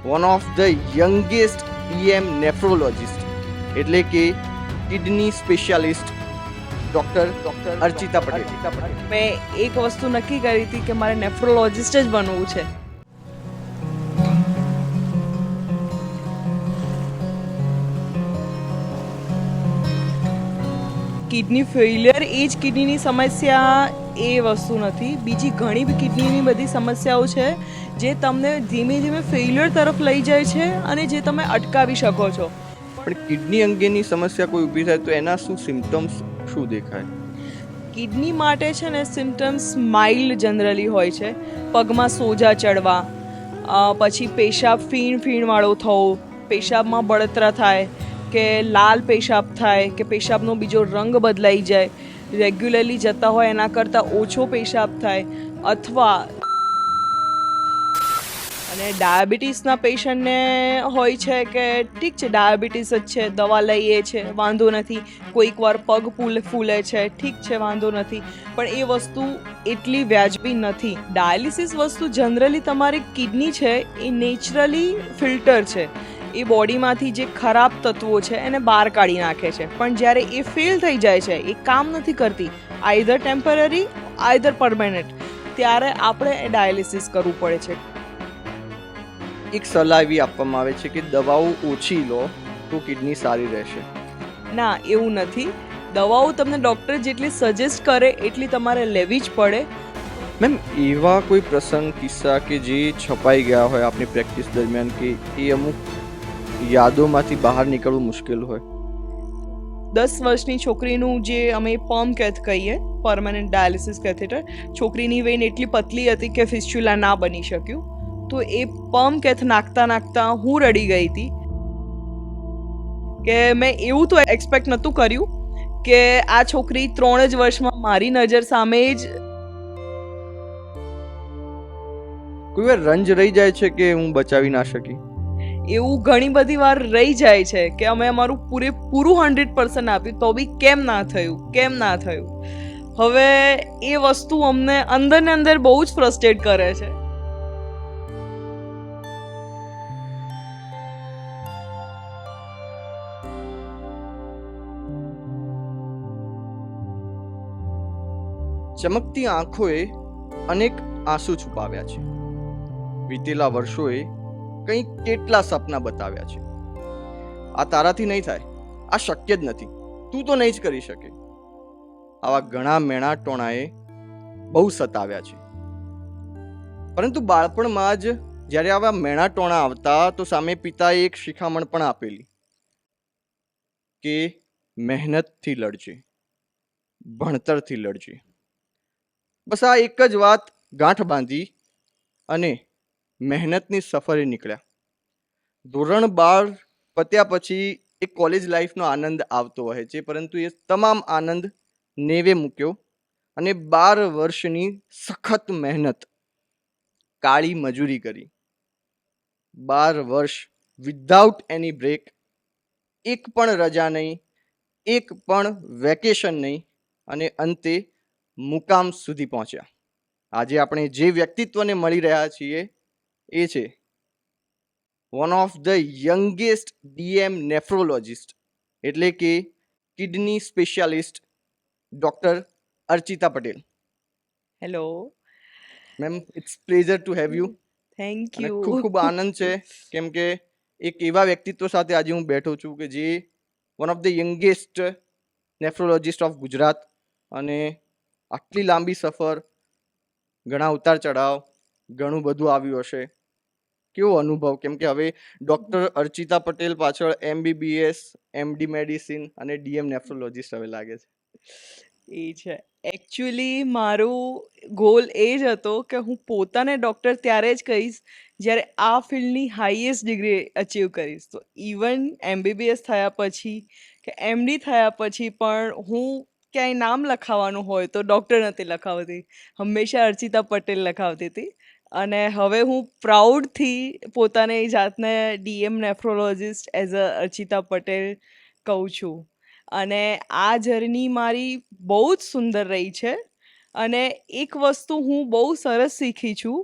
One of the youngest DM nephrologist એટલે કે kidney specialist doctor Archita Patel. મેં એક વસ્તુ નક્કી કરી હતી કે મારે નેફ્રોલોજિસ્ટ જ બનવું છે. કિડની ફેઇલિયર એ જ કિડનીની સમસ્યા એ વસ્તુ નથી. બીજી ઘણી બી કિડનીની બધી સમસ્યાઓ છે જે તમને ધીમે ધીમે ફેઇલિયર તરફ લઈ જાય છે અને જે તમે અટકાવી શકો છો. પણ કિડની અંગેની સમસ્યા કોઈ ઊભી થાય તો એના શું સિમ્ટમ્સ શું દેખાય? કિડની માટે છે ને સિમ્ટમ્સ માઇલ્ડ જનરલી હોય છે. પગમાં સોજા ચડવા, પછી પેશાબ ફીણવાળો થવો, પેશાબમાં બળતરા થાય કે લાલ પેશાબ થાય કે પેશાબનો બીજો રંગ બદલાઈ જાય, રેગ્યુલરલી જતા હોય એના કરતાં ઓછો પેશાબ થાય, અથવા અને ડાયાબિટીસના પેશન્ટને હોય છે કે ઠીક છે ડાયાબિટીસ જ છે, દવા લઈએ છે, વાંધો નથી, કોઈક વાર પગ ફૂલે છે, ઠીક છે વાંધો નથી, પણ એ વસ્તુ એટલી વ્યાજબી નથી. ડાયાલિસિસ વસ્તુ જનરલી તમારી કિડની છે એ નેચરલી ફિલ્ટર છે. એ બોડીમાંથી જે ખરાબ તત્વો છે એને બહાર કાઢી નાખે છે. પણ જ્યારે એ ફેલ થઈ જાય છે, એ કામ નથી કરતી, આઈધર ટેમ્પરરી આઈધર પરમેનન્ટ, ત્યારે આપણે ડાયાલિસિસ કરવું પડે છે. એક સલાહ એવી આપવામાં આવે છે કે દવાઓ ઓછી લો તો કિડની સારી રહેશે. ના, એવું નથી. દવાઓ તમને ડૉક્ટર જેટલી સજેસ્ટ કરે એટલી તમારે લેવી જ પડે. મેમ, એવા કોઈ પ્રસંગ કિસ્સા કે જે છપાઈ ગયા હોય આપની પ્રેક્ટિસ દરમિયાન કે એ અમુક યાદોમાંથી બહાર નીકળવું મુશ્કેલ હોય? 10 વર્ષની છોકરીનું જે અમે પર્મ કેથ કહીએ, પરમેનન્ટ ડાયાલિસિસ કેથેટર, છોકરીની વેઇન એટલી પતલી હતી કે ફિસ્ચ્યુલા ના બની શક્યું. તો એ પર્મ કેથ નાખતા હું રડી ગઈ હતી કે મેં એવું તો એક્સપેક્ટ નહોતું કર્યું કે આ છોકરી 3 જ વર્ષમાં મારી નજર સામે જ. કોઈ વાર રંજ રહી જાય છે કે હું બચાવી ના શકી? એવું ઘણી બધી વાર રહી જાય છે કે અમે અમારું પૂરું 100% આપ્યું તો બી કેમ ના થયું. હવે એ વસ્તુ અમને અંદર ને અંદર બહુ જ ફ્રસ્ટ્રેટ કરે છે. ચમકતી આંખોએ અનેક આંસુ છુપાવ્યા છે. વીતેલા વર્ષોએ કંઈક કેટલા સપના બતાવ્યા છે. આ તારાથી નહીં થાય, આ શક્ય જ નથી, તું તો નહીં જ કરી શકે. આવા ઘણા મેણા ટોણાએ બહુ સતાવ્યા છે. પરંતુ બાળપણમાં જ જ્યારે આવા મેણા ટોણા આવતા તો સામે પિતાએ એક શિખામણ પણ આપેલી કે મહેનતથી લડજે, ભણતરથી લડજે. બસ આ એક જ વાત ગાંઠ બાંધી અને મહેનતની સફરે નીકળ્યા. ધોરણ 12 પત્યા પછી એક કોલેજ લાઈફનો આનંદ આવતો હોય છે, પરંતુ એ તમામ આનંદ નેવે મૂક્યો અને 12 વર્ષની સખત મહેનત, કાળી મજૂરી કરી. 12 વર્ષ વિધાઉટ એની બ્રેક, એક પણ રજા નહીં, એક પણ વેકેશન નહીં, અને અંતે મુકામ સુધી પહોંચ્યા. આજે આપણે જે વ્યક્તિત્વને મળી રહ્યા છીએ એ છે one of the youngest DM nephrologist એટલે કે kidney specialist doctor Archita Patel. Hello ma'am, it's pleasure to have you. Thank અને યુ. ખૂબ ખૂબ આનંદ છે કેમ કે એક એવા વ્યક્તિત્વ સાથે આજે હું બેઠો છું કે જે one of the youngest nephrologist of Gujarat, અને આટલી લાંબી સફર, ઘણા ઉતાર ચઢાવ, ઘણું બધું આવ્યું હશે. કેવો અનુભવ? કેમ કે હવે ડૉક્ટર અર્ચિતા પટેલ પાછળ MBBS, MD મેડિસિન અને DM નેફ્રોલોજિસ્ટ હવે લાગે છે. એ છે એકચ્યુઅલી મારું ગોલ એ જ હતો કે હું પોતાને ડૉક્ટર ત્યારે જ કહીશ જ્યારે આ ફિલ્ડની હાઈએસ્ટ ડિગ્રી અચીવ કરીશ. તો ઇવન MBBS થયા પછી કે MD થયા પછી પણ હું ક્યાંય નામ લખાવવાનું હોય તો ડૉક્ટર નથી લખાવતી, હંમેશા અર્ચિતા પટેલ લખાવતી હતી. અને હવે હું પ્રાઉડથી પોતાની જાતને DM nephrologist as a Archita Patel કહું છું. અને આ જર્ની મારી બહુ જ સુંદર રહી છે. અને એક વસ્તુ હું બહુ સરસ શીખી છું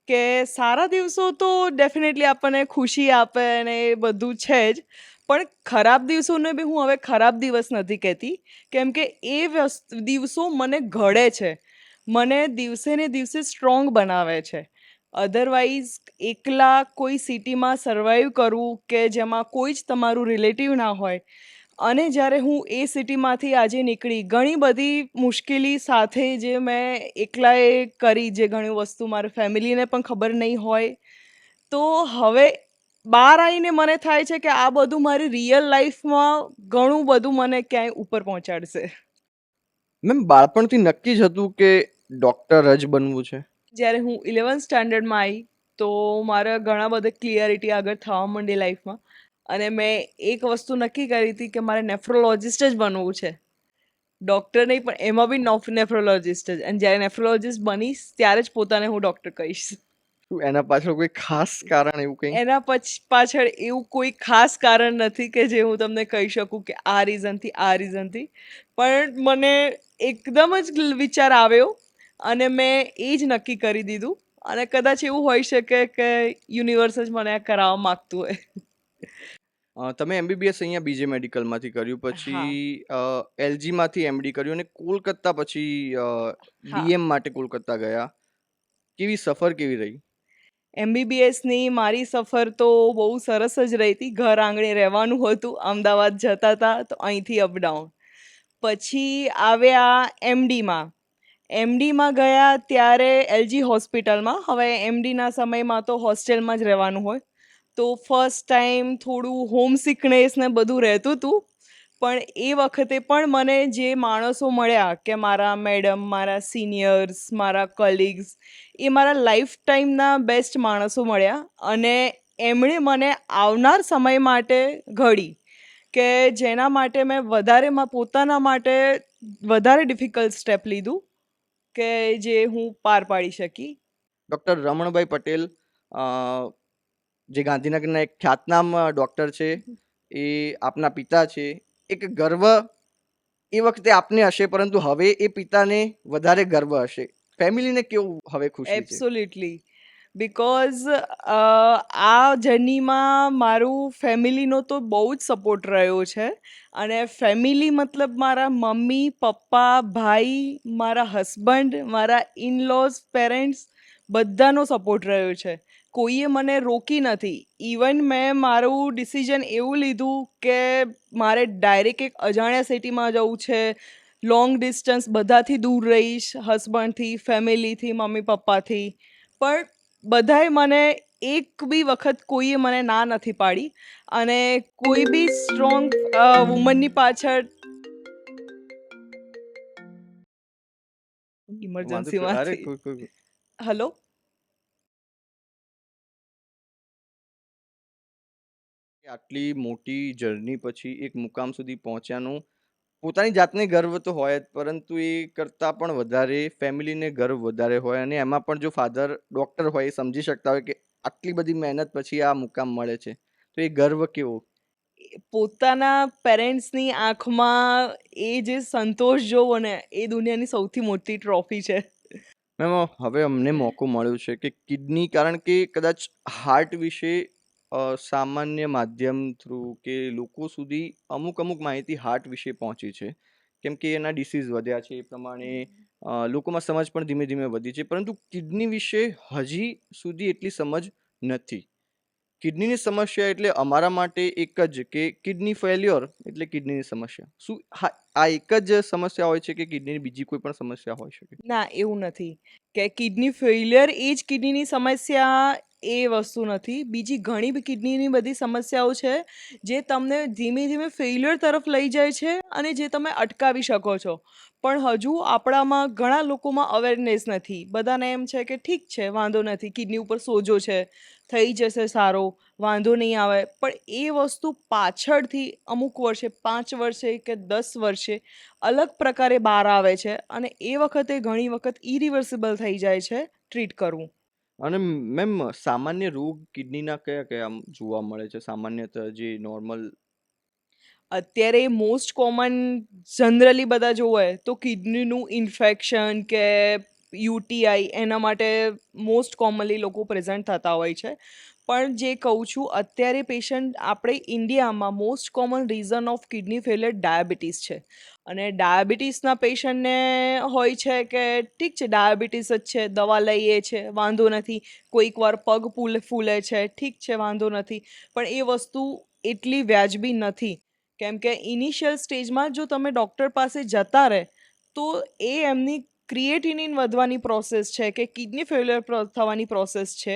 કે સારા દિવસો તો ડેફિનેટલી આપણને ખુશી આપે અને એ બધું છે જ. પણ ખરાબ દિવસોને બી હું હવે ખરાબ દિવસ નથી કહેતી. કેમ કે એ દિવસો મને ઘડે છે. મને દિવસે ને દિવસે સ્ટ્રોંગ બનાવે છે. અધરવાઇઝ એકલા કોઈ સિટીમાં સર્વાઈવ કરવું કે જેમાં કોઈ જ તમારું રિલેટિવ ના હોય અને જ્યારે હું એ સિટીમાંથી આજે નીકળી ઘણી બધી મુશ્કેલી સાથે જે મેં એકલાએ કરી જે ઘણી વસ્તુ મારી ફેમિલીને પણ ખબર નહીં હોય તો હવે બહાર આવીને મને થાય છે કે આ બધું મારી રિયલ લાઈફમાં ઘણું બધું મને ક્યાંય ઉપર પહોંચાડશે. મેમ બાળપણથી નક્કી જ હતું કે ડૉક્ટર જ બનવું છે? જ્યારે હું 11th સ્ટાન્ડર્ડમાં આવી તો મારા ઘણા બધા ક્લિયરિટી આગળ થવા માંડી લાઈફમાં અને મેં એક વસ્તુ નક્કી કરી હતી કે મારે નેફ્રોલોજિસ્ટ જ બનવું છે. ડૉક્ટર નહીં પણ એમાં બી નેફ્રોલોજિસ્ટ જ. અને જ્યારે નેફ્રોલોજિસ્ટ બનીશ ત્યારે જ પોતાને હું ડૉક્ટર કહીશ. શું એના પાછળ કોઈ ખાસ કારણ એવું કંઈ? એના પાછળ એવું કોઈ ખાસ કારણ નથી કે જે હું તમને કહી શકું કે આ રીઝનથી આ રીઝનથી. પણ મને એકદમ જ વિચાર આવ્યો અને મેં એ જ નક્કી કરી દીધું અને કદાચ એવું હોઈ શકે કે યુનિવર્સ જ મને આ કરાવવા માંગતું હોય. તમે એમબીબીએસ અહીંયા બીજે મેડિકલમાંથી કર્યું, હા પછી એલજીમાંથી એમડી કર્યું અને કોલકાતા પછી હા ડીએમ માટે કોલકાતા ગયા. કેવી સફર કેવી રહી? એમબીબીએસની મારી સફર તો બહુ સરસ જ રહી હતી. ઘર આંગણે રહેવાનું હતું. અમદાવાદ જતા હતા તો અહીંથી અપડાઉન. પછી આવ્યા એમડીમાં. એમડીમાં ગયા ત્યારે એલજી હોસ્પિટલમાં. હવે એમડીના સમયમાં તો હોસ્ટેલમાં જ રહેવાનું હોય. તો ફર્સ્ટ ટાઈમ થોડું હોમ સિકનેસ ને બધું રહેતું હતું. પણ એ વખતે પણ મને જે માણસો મળ્યા કે મારા મેડમ, મારા સિનિયર્સ, મારા કલીગ્સ એ મારા લાઈફ ટાઈમના બેસ્ટ માણસો મળ્યા અને એમણે મને આવનાર સમય માટે ઘડી કે જેના માટે મેં પોતાના માટે વધારે ડિફિકલ્ટ સ્ટેપ લીધું કે જે હું પાર પાડી શકી. ડૉક્ટર રમણભાઈ પટેલ, અ, જે ગાંધીનગરના એક ખ્યાતનામ ડૉક્ટર છે, એ આપના પિતા છે. એક ગર્વ એ વખતે આપને હશે, પરંતુ હવે એ પિતાને વધારે ગર્વ હશે. ફેમિલીને કેવું હવે ખુશી છે? એબ્સોલ્યુટલી. બિકોઝ આ જર્નીમાં મારું ફેમિલીનો તો બહુ જ સપોર્ટ રહ્યો છે અને ફેમિલી મતલબ મારા મમ્મી, પપ્પા, ભાઈ, મારા હસબન્ડ, મારા ઇનલોઝ, પેરેન્ટ્સ બધાનો સપોર્ટ રહ્યો છે. કોઈએ મને રોકી નથી. ઇવન મેં મારું ડિસિઝન એવું લીધું કે મારે ડાયરેક્ટ એક અજાણ્યા સિટીમાં જવું છે. લોંગ ડિસ્ટન્સ બધાથી દૂર રહીશ, હસબન્ડથી, ફેમિલીથી, મમ્મી પપ્પાથી. પણ બધાએ મને એક બી વખત કોઈએ મને ના નથી પાડી અને કોઈ બી સ્ટ્રોંગ વુમનની પાછળ વાંધો કોઈ અરે ઇમરજન્સીમાંથી કોઈ હલો આટલી મોટી જર્ની પછી એક મુકામ સુધી પહોંચ્યાનું પોતાની જાતને ગર્વ તો હોય જ, પરંતુ એ કરતાં પણ વધારે ફેમિલીને ગર્વ વધારે હોય અને એમાં પણ જો ફાધર ડૉક્ટર હોય એ સમજી શકતા હોય કે આટલી બધી મહેનત પછી આ મુકામ મળે છે, તો એ ગર્વ કેવો? પોતાના પેરેન્ટ્સની આંખમાં એ જે સંતોષ જોવો ને એ દુનિયાની સૌથી મોટી ટ્રોફી છે. મેમ હવે અમને મોકો મળ્યો છે કે કિડની, કારણ કે કદાચ હાર્ટ વિશે સામાન્ય માધ્યમ થ્રુ કે લોકો સુધી અમુક અમુક માહિતી હાર્ટ વિશે પહોંચી છે, કેમ કે એના ડિસીઝ વધ્યા છે એ પ્રમાણે લોકોમાં સમજ પણ ધીમે ધીમે વધી છે, પરંતુ કિડની વિશે હજી સુધી એટલી સમજ નથી. કિડનીની સમસ્યા એટલે અમારા માટે એક જ કે કિડની ફેલ્યોર એટલે કિડનીની સમસ્યા. શું આ એક જ સમસ્યા હોય છે કે કિડનીની બીજી કોઈ પણ સમસ્યા હોઈ શકે? ના એવું નથી કે કિડની ફેઇલિયર એ જ કિડનીની સમસ્યા એ વસ્તુ નથી. બીજી ઘણી બી કિડનીની બધી સમસ્યાઓ છે જે તમને ધીમે ધીમે ફેઇલિયર તરફ લઈ જાય છે અને જે તમે અટકાવી શકો છો. પણ હજુ આપણામાં ઘણા લોકોમાં અવેરનેસ નથી. બધાને એમ છે કે ઠીક છે, વાંધો નથી, કિડની ઉપર સોજો છે, થઈ જશે સારો, વાંધો નહીં આવે. પણ એ વસ્તુ પાછળથી અમુક વર્ષે 5 વર્ષે કે 10 વર્ષે અલગ પ્રકારે બહાર આવે છે અને એ વખતે ઘણી વખત ઇરિવર્સિબલ થઈ જાય છે ટ્રીટ કરવું. અને મેમ સામાન્ય રોગ કિડનીના કયા કયા જોવા મળે છે સામાન્યતઃ, જે નોર્મલ? અત્યારે મોસ્ટ કોમન જનરલી બધા જોવે તો કિડનીનું ઇન્ફેક્શન કે યુટીઆઈ એના માટે મોસ્ટ કોમનલી લોકો પ્રેઝન્ટ થતા હોય છે. પણ જે કહું છું અત્યારે પેશન્ટ આપણે ઇન્ડિયામાં most common reason of kidney failure diabetes છે. અને ડાયાબિટીસના પેશન્ટને હોય છે કે ઠીક છે ડાયાબિટીસ જ છે, દવા લઈએ છે, વાંધો નથી. કોઈક વાર પગ ફૂલે છે, ઠીક છે વાંધો નથી. પણ એ વસ્તુ એટલી વ્યાજબી નથી. કેમ કે ઇનિશિયલ સ્ટેજમાં જો તમે ડૉક્ટર પાસે જતા રહે તો એ એમની ક્રિએટિનિન વધવાની પ્રોસેસ છે કે કિડની ફેલિયર થવાની પ્રોસેસ છે,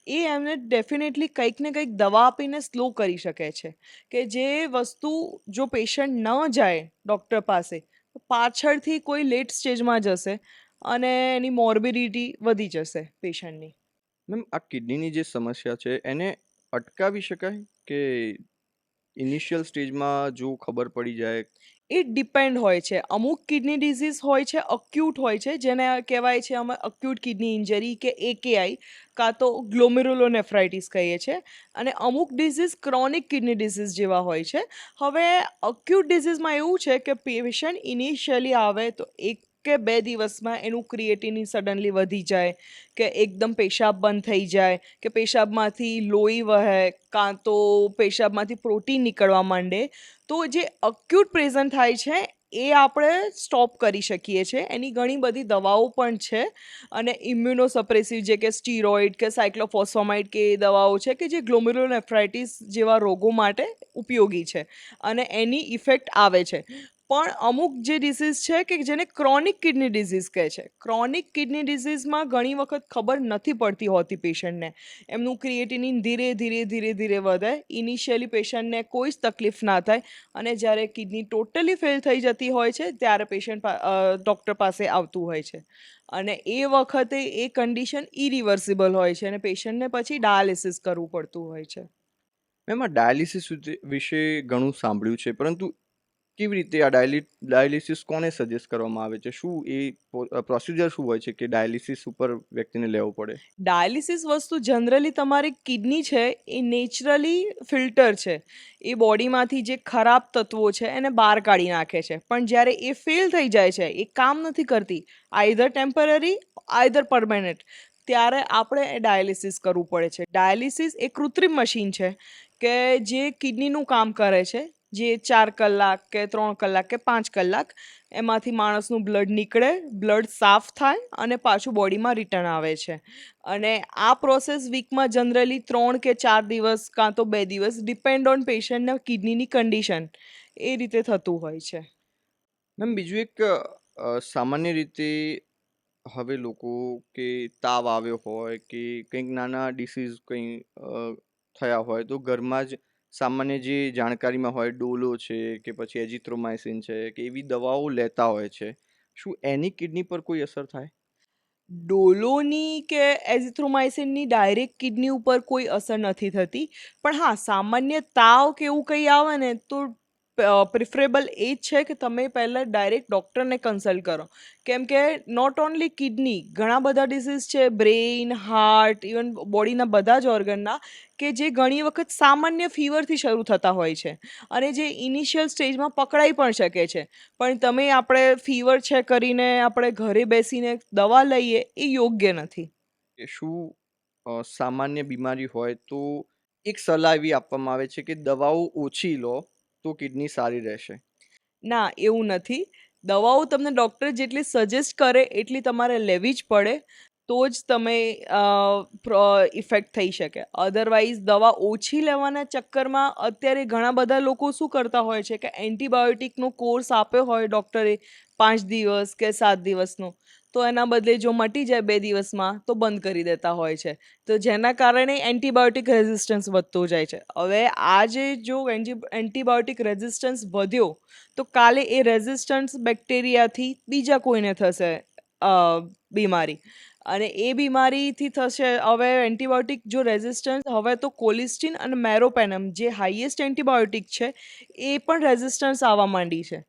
એ એમને ડેફિનેટલી કંઈક ને કંઈક દવા આપીને સ્લો કરી શકે છે. કે જે વસ્તુ જો પેશન્ટ ન જાય ડૉક્ટર પાસે તો પાછળથી કોઈ લેટ સ્ટેજમાં જશે અને એની મોર્બિડિટી વધી જશે પેશન્ટની. મેમ, આ કિડનીની જે સમસ્યા છે એને અટકાવી શકાય કે ઇનિશિયલ સ્ટેજમાં જો ખબર પડી જાય? ઇટ ડિપેન્ડ હોય છે. અમુક કિડની ડિઝીઝ હોય છે, અક્યુટ હોય છે, જેને કહેવાય છે અમે અક્યુટ કિડની ઇન્જરી કે એકેઆઈ કાં તો ગ્લોમેરુલોનેફ્રાઇટિસ કહીએ છીએ. અને અમુક ડિઝીઝ ક્રોનિક કિડની ડિઝીઝ જેવા હોય છે. હવે અક્યુટ ડિઝીઝમાં એવું છે કે પેશન્ટ ઇનિશિયલી આવે તો 1 કે 2 દિવસમાં એનું ક્રિએટિનિન સડનલી વધી જાય, કે એકદમ પેશાબ બંધ થઈ જાય, કે પેશાબમાંથી લોહી વહે, કાં તો પેશાબમાંથી પ્રોટીન નીકળવા માંડે. તો જે અક્યુટ પ્રેઝન્ટ થાય છે એ આપણે સ્ટોપ કરી શકીએ છીએ. એની ઘણી બધી દવાઓ પણ છે. અને ઇમ્યુનોસપ્રેસિવ જે કે સ્ટીરોઇડ કે સાયક્લોફોસ્ફામાઇડ કે એ દવાઓ છે કે જે ગ્લોમેરુલોનેફ્રાઇટિસ જેવા રોગો માટે ઉપયોગી છે અને એની ઇફેક્ટ આવે છે. પણ અમુક જે ડિસીઝ છે કે જેને ક્રોનિક કિડની ડિઝીઝ કહે છે. ક્રોનિક કિડની ડિઝીઝમાં ઘણી વખત ખબર નથી પડતી હોતી પેશન્ટને. એમનું ક્રિએટિનિન ધીરે ધીરે ધીરે ધીરે વધે. ઇનિશિયલી પેશન્ટને કોઈ જ તકલીફ ના થાય અને જ્યારે કિડની ટોટલી ફેલ થઈ જતી હોય છે ત્યારે પેશન્ટ ડૉક્ટર પાસે આવતું હોય છે. અને એ વખતે એ કન્ડિશન ઇરિવર્સિબલ હોય છે અને પેશન્ટને પછી ડાયાલિસિસ કરવું પડતું હોય છે. મેમ, આ ડાયાલિસિસ વિશે ઘણું સાંભળ્યું છે, પરંતુ કેવી રીતે આ ડાયાલિસિસ કોને સજેસ્ટ કરવામાં આવે છે? શું એ પ્રોસિજર શું હોય છે કે ડાયાલિસિસ ઉપર વ્યક્તિને લેવો પડે? ડાયાલિસિસ વસ્તુ જનરલી તમારી કિડની છે એ નેચરલી ફિલ્ટર છે. એ બોડીમાંથી જે ખરાબ તત્વો છે એને બહાર કાઢી નાખે છે. પણ જ્યારે એ ફેલ થઈ જાય છે, એ કામ નથી કરતી, આઈધર ટેમ્પરરી આઈધર પરમેનન્ટ, ત્યારે આપણે એ ડાયાલિસિસ કરવું પડે છે. ડાયાલિસિસ એ કૃત્રિમ મશીન છે કે જે કિડનીનું કામ કરે છે. જે 4 કલાક કે 3 કલાક કે 5 કલાક એમાંથી માણસનું બ્લડ નીકળે, બ્લડ સાફ થાય અને પાછું બોડીમાં રિટર્ન આવે છે. અને આ પ્રોસેસ વીકમાં જનરલી 3 કે 4 દિવસ કાં તો 2 દિવસ ડિપેન્ડ ઓન પેશન્ટના કિડનીની કન્ડિશન એ રીતે થતું હોય છે. મેમ, બીજું એક સામાન્ય રીતે હવે લોકો કે તાવ આવ્યો હોય કે કંઈક નાના ડિસીઝ કંઈ થયા હોય તો ઘરમાં જ સામાન્ય જે જાણકારીમાં હોય, ડોલો છે કે પછી એઝિથ્રોમાઇસિન છે કે એવી દવાઓ લેતા હોય છે. શું એની કિડની પર કોઈ અસર થાય? ડોલોની કે એઝિથ્રોમાઇસિનની ડાયરેક્ટ કિડની ઉપર કોઈ અસર નથી થતી. પણ હા, સામાન્ય તાવ કે એવું કંઈ આવે ને તો પ્રિફરેબલ એ જ છે કે તમે પહેલાં ડાયરેક્ટ ડૉક્ટરને કન્સલ્ટ કરો. કેમ કે નોટ ઓન્લી કિડની, ઘણા બધા ડિસીઝ છે, બ્રેઇન, હાર્ટ, ઇવન બોડીના બધા જ ઓર્ગનના, કે જે ઘણી વખત સામાન્ય ફીવરથી શરૂ થતા હોય છે અને જે ઇનિશિયલ સ્ટેજમાં પકડાઈ પણ શકે છે. પણ તમે આપણે ફીવર છે કરીને આપણે ઘરે બેસીને દવા લઈએ એ યોગ્ય નથી. કે શું સામાન્ય બીમારી હોય તો એક સલાહ એવી આપવામાં આવે છે કે દવાઓ ઓછી લો તો કિડની સારી રહેશે? ના, એવું નથી. દવાઓ તમને ડૉક્ટર જેટલી સજેસ્ટ કરે એટલી તમારે લેવી જ પડે. તો જ તમે ઇફેક્ટ થઈ શકે. અધરવાઇઝ દવા ઓછી લેવાના ચક્કરમાં અત્યારે ઘણા બધા લોકો શું કરતા હોય છે કે એન્ટિબાયોટિકનો કોર્સ આપ્યો હોય ડૉક્ટરે 5 દિવસ કે 7 દિવસનો, તો એના બદલે જો મટી જાય 2 દિવસમાં તો બંધ કરી દેતા હોય છે. તો જેના કારણે એન્ટિબાયોટિક રેઝિસ્ટન્સ વધતો જાય છે. હવે આ જે જો એન્ટિબાયોટિક રેઝિસ્ટન્સ વધ્યો તો કાલે એ રેઝિસ્ટન્સ બેક્ટેરિયાથી બીજા કોઈને થશે બીમારી. અને એ બીમારીથી થશે. હવે એન્ટિબાયોટિક જો રેઝિસ્ટન્સ, હવે તો કોલિસ્ટિન અને મેરોપેનમ જે હાઈએસ્ટ એન્ટિબાયોટિક છે એ પણ રેઝિસ્ટન્સ આવવા માંડી છે.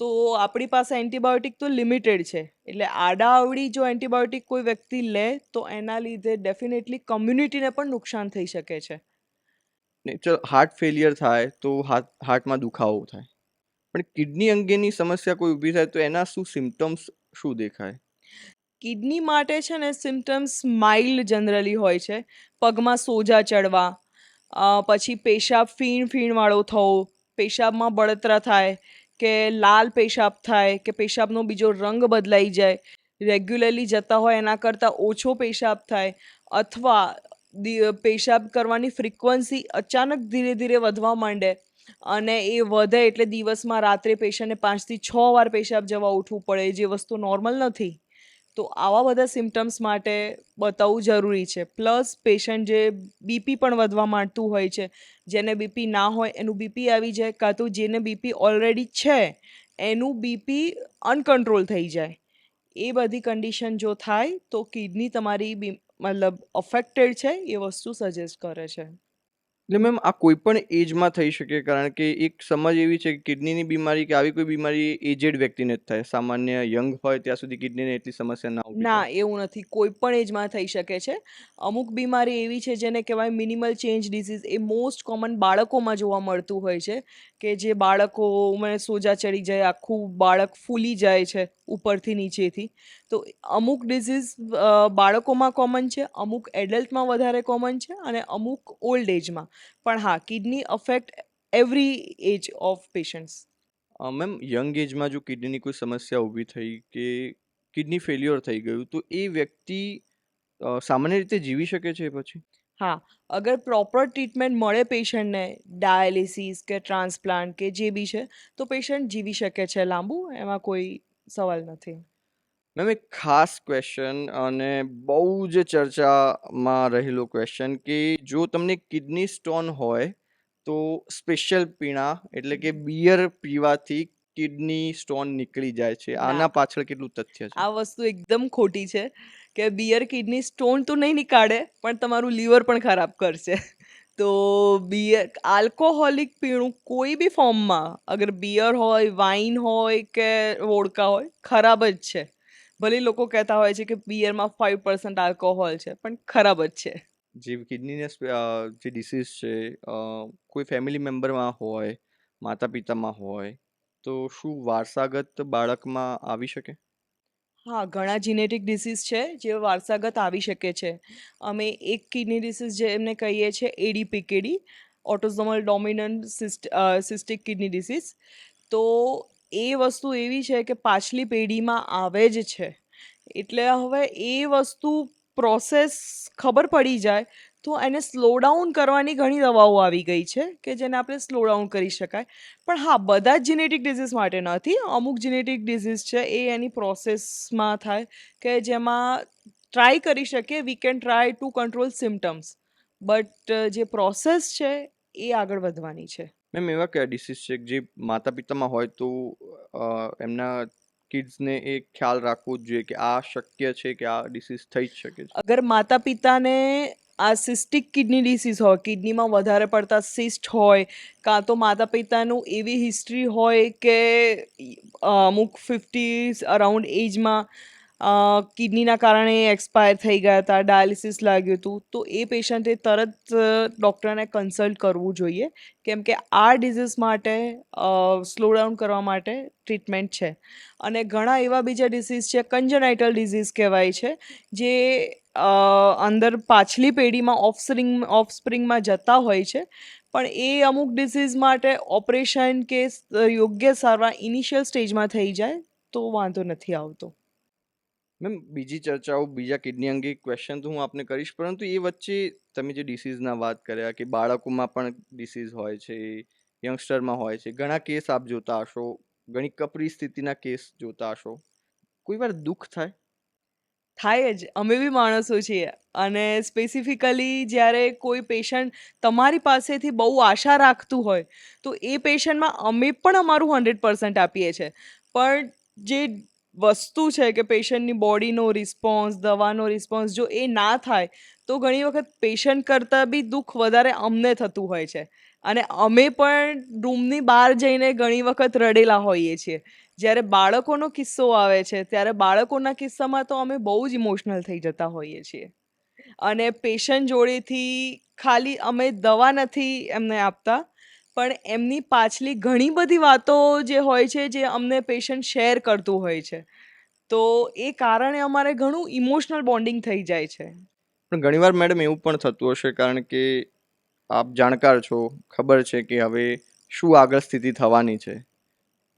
તો આપણી પાસે એન્ટિબાયોટિક તો લિમિટેડ છે. એટલે આડાઅવળી જો એન્ટિબાયોટિક કોઈ વ્યક્તિ લે તો એના લીધે ડેફિનેટલી કમ્યુનિટીને પણ નુકસાન થઈ શકે છે. ને ચલ, હાર્ટ ફેલિયર થાય તો હાર્ટમાં દુખાવો થાય, પણ કિડની અંગેની સમસ્યા કોઈ ઊભી થાય તો એના શું સિમ્પટમ્સ શું દેખાય? કિડની માટે છે ને સિમ્ટમ્સ માઇલ્ડ જનરલી હોય છે. પગમાં સોજા ચડવા, પછી પેશાબ ફીણવાળો થવો, પેશાબમાં બળતરા થાય, કે લાલ પેશાબ થાય, કે પેશાબનો બીજો રંગ બદલાઈ જાય, રેગ્યુલરલી જતા હોય એના કરતાં ઓછો પેશાબ થાય, અથવા પેશાબ કરવાની ફ્રીક્વન્સી અચાનક ધીરે ધીરે વધવા માંડે અને એ વધે એટલે દિવસમાં રાત્રે પેશન્ટને 5 થી 6 વાર પેશાબ જવા ઉઠવું પડે, જે વસ્તુ નોર્મલ નથી. તો આવા બધા સિમ્ટમ્સ માટે બતાવવું જરૂરી છે. પ્લસ પેશન્ટ જે બીપી પણ વધવા માંડતું હોય છે, જેને બીપી ના હોય એનું બીપી આવી જાય, કાં તો જેને બીપી ઓલરેડી છે એનું બીપી અનકન્ટ્રોલ થઈ જાય. એ બધી કન્ડિશન જો થાય તો કિડની તમારી મતલબ અફેક્ટેડ છે એ વસ્તુ સજેસ્ટ કરે છે. એટલે મેમ આ કોઈ પણ એજમાં થઈ શકે, કારણ કે એક સમજ એવી છે કે કિડનીની બીમારી કે આવી કોઈ બીમારી એજેડ વ્યક્તિને જ થાય, સામાન્ય યંગ હોય ત્યાં સુધી કિડનીને એટલી સમસ્યા ના ઊભી ના, થાય. એવું નથી. કોઈ પણ એજમાં થઈ શકે છે. અમુક બીમારી એવી છે જેને કહેવાય મિનિમલ ચેન્જ ડિસીઝ. એ મોસ્ટ કોમન બાળકોમાં જોવા મળતું હોય છે, કે જે બાળકોમાં સોજા ચડી જાય, આખું બાળક ફૂલી જાય છે ઉપરથી નીચેથી. તો અમુક ડિસીઝ બાળકોમાં કોમન છે, અમુક એડલ્ટમાં વધારે કોમન છે અને અમુક ઓલ્ડ એજમાં. પણ હા, kidney affect every age of patients. Ma'am young એજમાં જો કિડનીની કોઈ સમસ્યા ઊભી થઈ કે કિડની ફેલ્યોર થઈ ગયું, તો એ વ્યક્તિ સામાન્ય રીતે જીવી શકે છે પછી? હા, અગર પ્રોપર ટ્રીટમેન્ટ મળે પેશન્ટને, ડાયાલિસિસ કે ટ્રાન્સપ્લાન્ટ કે જે બી છે, તો પેશન્ટ જીવી શકે છે લાંબુ, એમાં કોઈ સવાલ નથી. મેમ એક ખાસ ક્વેશ્ચન અને બહુ જ ચર્ચામાં રહેલો ક્વેશ્ચન, કે જો તમને કિડની સ્ટોન હોય તો સ્પેશિયલ પીણા એટલે કે બિયર પીવાથી કિડની સ્ટોન નીકળી જાય છે. ના, આના પાછળ કેટલું તથ્ય છે? આ વસ્તુ એકદમ ખોટી છે કે બિયર કિડની સ્ટોન તો નહીં નીકાળે, પણ તમારું લીવર પણ ખરાબ કરશે. તો બિયર આલ્કોહોલિક પીણું કોઈ બી ફોર્મમાં, અગર બિયર હોય, વાઇન હોય કે વોડકા હોય, ખરાબ જ છે. ભલે લોકો કહેતા હોય છે કે બિયરમાં 5% આલ્કોહોલ છે, પણ ખરાબ જ છે. જે કિડનીને જે ડિસીઝ છે, કોઈ ફેમિલી મેમ્બરમાં હોય, માતા પિતામાં હોય, તો શું વારસાગત બાળકમાં આવી શકે? હા, ઘણા જીનેટિક ડિસીઝ છે જે વારસાગત આવી શકે છે. અમે એક કિડની ડિસીઝ જેમને કહીએ છીએ એડીપીકેડી, ઓટોઝોમલ ડોમિનન્ટ સિસ્ટિક કિડની ડિસીઝ. તો એ વસ્તુ એવી છે કે પાછલી પેઢીમાં આવે જ છે. એટલે હવે એ વસ્તુ પ્રોસેસ ખબર પડી જાય તો એને સ્લો ડાઉન કરવાની ઘણી દવાઓ આવી ગઈ છે કે જેને આપણે સ્લો ડાઉન કરી શકાય. પણ હા, બધા જ જીનેટિક ડિઝીઝ માટે નથી. અમુક જીનેટિક ડિઝીઝ છે એ એની પ્રોસેસમાં થાય કે જેમાં ટ્રાય કરી શકીએ, we can try to control symptoms, but જે પ્રોસેસ છે એ આગળ વધવાની છે. મેમ એવા કયા ડિસીઝ છે જે માતા પિતામાં હોય તો એમના કિડ્સને એ ખ્યાલ રાખવો જ જોઈએ કે આ શક્ય છે કે આ ડિસીઝ થઈ જ શકે છે? અગર માતા પિતાને આ સિસ્ટિક કિડની ડિસીઝ હોય, કિડનીમાં વધારે પડતા સિસ્ટ હોય, કાં તો માતા પિતાનું એવી હિસ્ટ્રી હોય કે અમુક 50 અરાઉન્ડ એજમાં કિડનીના કારણે એક્સપાયર થઈ ગયા હતા, ડાયાલિસિસ લાગ્યું હતું, તો એ પેશન્ટે તરત ડૉક્ટરને કન્સલ્ટ કરવું જોઈએ, કેમ કે આ ડિઝીઝ માટે સ્લો ડાઉન કરવા માટે ટ્રીટમેન્ટ છે. અને ઘણા એવા બીજા ડિસીઝ છે, કન્જનાઇટલ ડિસીઝ કહેવાય છે, જે અંદર પાછલી પેઢીમાં ઓફસ્પ્રિંગમાં જતા હોય છે. પણ એ અમુક ડિસીઝ માટે ઓપરેશન કે યોગ્ય સારવાર ઇનિશિયલ સ્ટેજમાં થઈ જાય તો વાંધો નથી આવતો. મેમ બીજી ચર્ચાઓ બીજા કિડની અંગે ક્વેશ્ચન તો હું આપને કરીશ, પરંતુ એ વચ્ચે તમે જે ડિસીઝના વાત કર્યા કે બાળકોમાં પણ ડિસીઝ હોય છે, યંગસ્ટરમાં હોય છે, ઘણા કેસ આપ જોતા હશો, ઘણી કપરી સ્થિતિના કેસ જોતા હશો, કોઈ વાર દુઃખ થાય? થાય જ. અમે બી માણસો છીએ અને સ્પેસિફિકલી જ્યારે કોઈ પેશન્ટ તમારી પાસેથી બહુ આશા રાખતું હોય તો એ પેશન્ટમાં અમે પણ અમારું 100% આપીએ છીએ. પણ જે વસ્તુ છે કે પેશન્ટની બોડીનો રિસ્પોન્સ, દવાનો રિસ્પોન્સ જો એ ના થાય તો ઘણી વખત પેશન્ટ કરતાં બી દુઃખ વધારે અમને થતું હોય છે. અને અમે પણ રૂમની બહાર જઈને ઘણી વખત રડેલા હોઈએ છીએ. જ્યારે બાળકોનો કિસ્સો આવે છે ત્યારે બાળકોના કિસ્સામાં તો અમે બહુ જ ઇમોશનલ થઈ જતા હોઈએ છીએ. અને પેશન્ટ જોડેથી ખાલી અમે દવા નથી એમને આપતા, પણ એમની પાછલી ઘણી બધી વાતો જે હોય છે જે અમને પેશન્ટ શેર કરતું હોય છે. તો એ કારણે અમારે ઘણું ઇમોશનલ બોન્ડિંગ થઈ જાય છે. પણ ઘણીવાર મેડમ એવું પણ થતું હશે, કારણ કે આપ જાણકાર છો, ખબર છે કે હવે શું આગળ સ્થિતિ થવાની છે,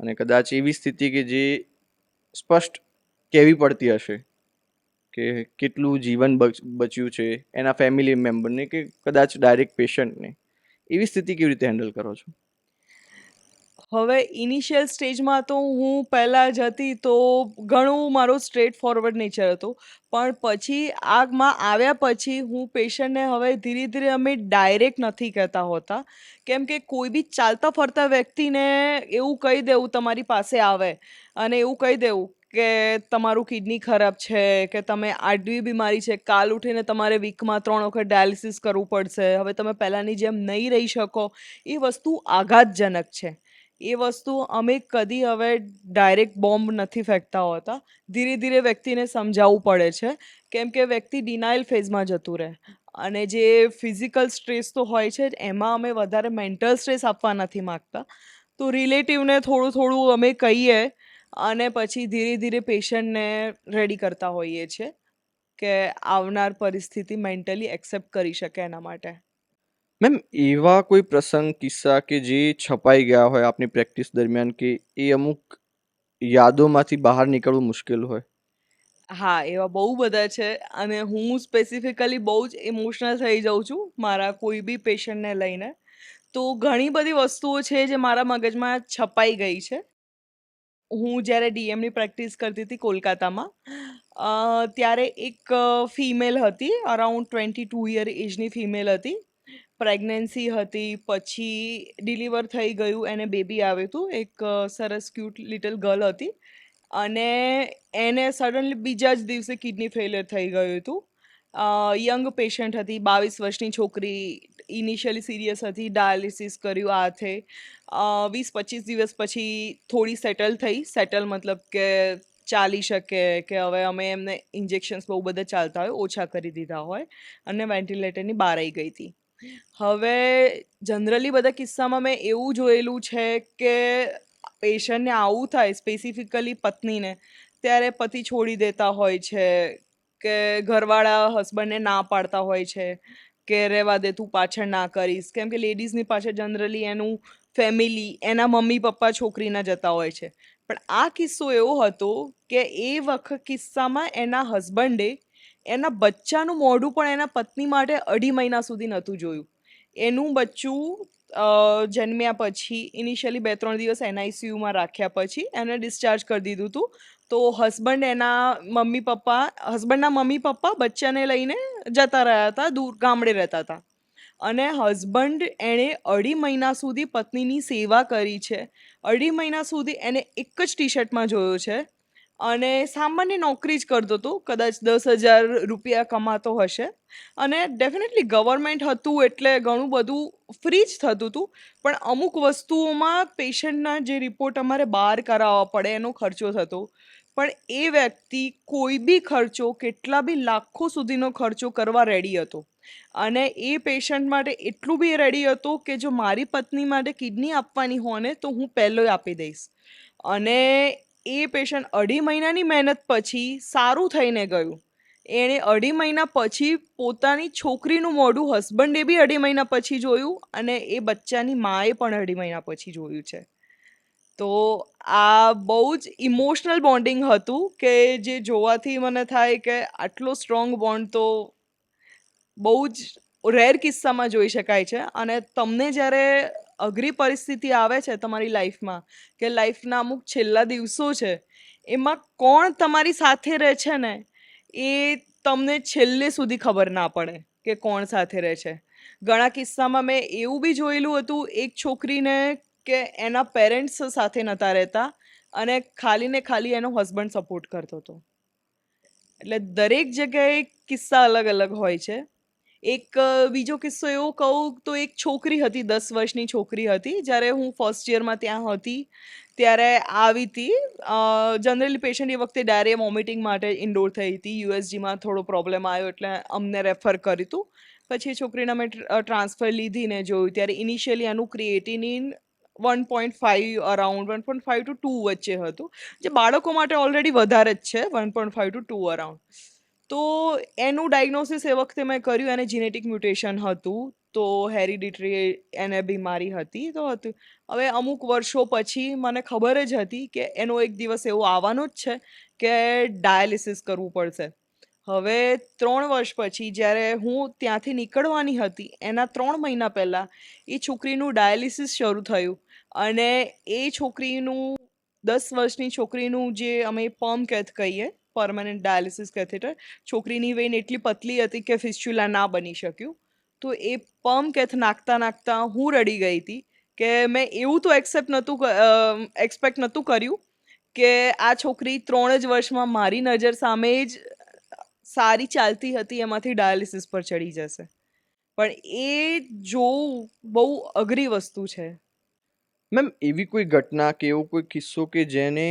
અને કદાચ એવી સ્થિતિ કે જે સ્પષ્ટ કહેવી પડતી હશે કે કેટલું જીવન બચ્યું છે એના ફેમિલી મેમ્બરને, કે કદાચ ડાયરેક્ટ પેશન્ટને. એવી સ્થિતિ કેવી રીતે હેન્ડલ કરો છો? હવે ઇનિશિયલ સ્ટેજમાં તો હું પહેલાં જ હતી તો ઘણું મારું સ્ટ્રેટ ફોરવર્ડ નેચર હતું. પણ પછી આગમાં આવ્યા પછી હું પેશન્ટને હવે ધીરે ધીરે અમે ડાયરેક્ટ નથી કહેતા હોતા. કેમ કે કોઈ બી ચાલતા ફરતા વ્યક્તિને એવું કહી દેવું તમારી પાસે આવે અને એવું કહી દેવું કે તમારું કિડની ખરાબ છે, કે તમે આડવી બીમારી છે, કાલ ઉઠીને તમારે વીકમાં 3 વખત ડાયાલિસિસ કરવું પડશે, હવે તમે પહેલાંની જેમ નહીં રહી શકો, એ વસ્તુ આઘાતજનક છે. એ વસ્તુ અમે કદી હવે ડાયરેક્ટ બોમ્બ નથી ફેંકતા હોતા. ધીરે ધીરે વ્યક્તિને સમજાવવું પડે છે, કેમ કે વ્યક્તિ ડિનાયલ ફેઝમાં જતું રહે. અને જે ફિઝિકલ સ્ટ્રેસ તો હોય છે જ, એમાં અમે વધારે મેન્ટલ સ્ટ્રેસ આપવા નથી માગતા. તો રિલેટિવને થોડું થોડું અમે કહીએ અને પછી ધીરે ધીરે પેશન્ટને રેડી કરતા હોઈએ છીએ કે આવનાર પરિસ્થિતિ મેન્ટલી એક્સેપ્ટ કરી શકે એના માટે. મેમ, એવા કોઈ પ્રસંગ, કિસ્સા કે જે છપાઈ ગયા હોય આપની પ્રેક્ટિસ દરમિયાન, કે એ અમુક યાદોમાંથી બહાર નીકળવું મુશ્કેલ હોય? હા, એવા બહુ બધા છે અને હું સ્પેસિફિકલી બહુ જ ઇમોશનલ થઈ જાઉં છું મારા કોઈ બી પેશન્ટને લઈને. તો ઘણી બધી વસ્તુઓ છે જે મારા મગજમાં છપાઈ ગઈ છે. હું જ્યારે ડીએમની પ્રેક્ટિસ કરતી હતી કોલકાતામાં, ત્યારે એક ફિમેલ હતી, અરાઉન્ડ 22 યર એજની ફિમેલ હતી. પ્રેગ્નન્સી હતી, પછી ડિલિવર થઈ ગયું, એને બેબી આવ્યું હતું, એક સરસ ક્યુટ લિટલ ગર્લ હતી. અને એને સડનલી બીજા જ દિવસે કિડની ફેલિયર થઈ ગયું હતું. યંગ પેશન્ટ હતી, 22 વર્ષની છોકરી, ઇનિશિયલી સિરિયસ હતી, ડાયાલિસિસ કર્યું, આ તે. 20-25 દિવસ પછી થોડી સેટલ થઈ. સેટલ મતલબ કે ચાલી શકે, કે હવે અમે એમને ઇન્જેક્શન્સ બહુ બધા ચાલતા હોય, ઓછા કરી દીધા હોય અને વેન્ટિલેટરની બહાર આવી ગઈ હતી. હવે જનરલી બધા કિસ્સામાં મેં એવું જોયેલું છે કે પેશન્ટને આવું થાય, સ્પેસિફિકલી પત્નીને, ત્યારે પતિ છોડી દેતા હોય છે, કે ઘરવાળા હસબન્ડને ના પાડતા હોય છે કે રહેવા દે, તું પાછળ ના કરીશ. કેમ કે લેડીઝની પાછળ જનરલી એનું ફેમિલી, એના મમ્મી પપ્પા છોકરીના જતા હોય છે. પણ આ કિસ્સો એવો હતો કે એ વખત કિસ્સામાં એના હસબન્ડે એના બચ્ચાનું મોઢું પણ એના પત્ની માટે 2.5 મહિના સુધી નહોતું જોયું. એનું બચ્ચું જન્મ્યા પછી ઇનિશિયલી 2-3 દિવસ એનઆઈસીયુમાં રાખ્યા પછી એને ડિસ્ચાર્જ કરી દીધું હતું. તો હસબન્ડના મમ્મી પપ્પા બચ્ચાને લઈને જતા રહ્યા હતા, દૂર ગામડે રહેતા હતા. અને હસબન્ડ એણે 2.5 મહિના સુધી પત્નીની સેવા કરી છે. 2.5 મહિના સુધી એને એક જ ટી-શર્ટમાં જોયો છે અને સામાન્ય નોકરી જ કરતો હતો. કદાચ 10,000 રૂપિયા કમાતો હશે અને ડેફિનેટલી ગવર્મેન્ટ હતું એટલે ઘણું બધું ફ્રી જ થતું હતું. પણ અમુક વસ્તુઓમાં પેશન્ટના જે રિપોર્ટ અમારે બહાર કરાવવા પડે, એનો ખર્ચો થતો. પણ એ વ્યક્તિ કોઈ બી ખર્ચો, કેટલા બી લાખો સુધીનો ખર્ચો કરવા રેડી હતો. અને એ પેશન્ટ માટે એટલું બી રેડી હતો કે જો મારી પત્ની માટે કિડની આપવાની હોય ને તો હું પહેલો આપી દઈશ. અને એ પેશન્ટ 2.5 મહિનાની મહેનત પછી સારું થઈને ગયું. એણે 2.5 મહિના પછી પોતાની છોકરીનું મોઢું હસબન્ડે બી 2.5 મહિના પછી જોયું અને એ બચ્ચાની માએ પણ 2.5 મહિના પછી જોયું છે. તો આ બહુ જ ઇમોશનલ બોન્ડિંગ હતું કે જે જોવાથી મને થાય કે આટલો સ્ટ્રોંગ બોન્ડ તો બહુ જ રેર કિસ્સામાં જોઈ શકાય છે. અને તમને જ્યારે અઘરી પરિસ્થિતિ આવે છે તમારી લાઈફમાં, કે લાઈફના અમુક છેલ્લા દિવસો છે, એમાં કોણ તમારી સાથે રહે છે ને એ તમને છેલ્લે સુધી ખબર ના પડે કે કોણ સાથે રહે છે. ઘણા કિસ્સામાં મેં એવું બી જોયેલું હતું, એક છોકરીને કે એના પેરેન્ટ્સ સાથે નહોતા રહેતા અને ખાલી ને ખાલી એનો હસબન્ડ સપોર્ટ કરતો હતો. એટલે દરેક જગ્યાએ કિસ્સા અલગ અલગ હોય છે. એક બીજો કિસ્સો એવો કહું તો એક છોકરી હતી, 10 વર્ષની છોકરી હતી. જ્યારે હું ફર્સ્ટ યરમાં ત્યાં હતી ત્યારે આવી હતી. જનરલી પેશન્ટ એ વખતે ડાયરિયા વોમિટિંગ માટે ઇન્ડોર થઈ હતી. યુએસજીમાં થોડો પ્રોબ્લેમ આવ્યો એટલે અમને રેફર કર્યું હતું. પછી એ છોકરીને અમે ટ્રાન્સફર લીધી ને જોયું ત્યારે ઇનિશિયલી એનું ક્રિએટિનિન 1.5 અરાઉન્ડ 1.5 to 2 વચ્ચે હતું, જે બાળકો માટે ઓલરેડી વધારે જ છે, 1.5 to 2 અરાઉન્ડ. તો એનું ડાયગ્નોસિસ એ વખતે મેં કર્યું, એને જીનેટિક મ્યુટેશન હતું, તો હેરિડિટરી એને બીમારી હતી તો હતું. હવે અમુક વર્ષો પછી મને ખબર જ હતી કે એનો એક દિવસ એવો આવવાનો જ છે કે ડાયાલિસિસ કરવું પડશે. હવે 3 વર્ષ પછી જ્યારે હું ત્યાંથી નીકળવાની હતી, એના 3 મહિના પહેલાં એ છોકરીનું ડાયાલિસિસ શરૂ થયું, અને એ છોકરીનું 10 વર્ષની છોકરીનું જે અમે પમ્પ કેથ કહીએ, પરમાનન્ટ ડાયાલિસિસ કેથેટર, છોકરીની વેઇન એટલી પતલી હતી કે ફિસ્ચ્યુલા ના બની શક્યું. તો એ પમ્પ કેથ નાખતા નાખતા હું રડી ગઈ હતી કે મેં એવું તો એક્સપેક્ટ નહોતું કર્યું કે આ છોકરી 3 જ વર્ષમાં મારી નજર સામે જ સારી ચાલતી હતી એમાંથી ડાયાલિસિસ પર ચડી જશે. પણ એ જોવું બહુ અઘરી વસ્તુ છે. મેમ, એવી કોઈ ઘટના કે એવો કોઈ કિસ્સો કે જેને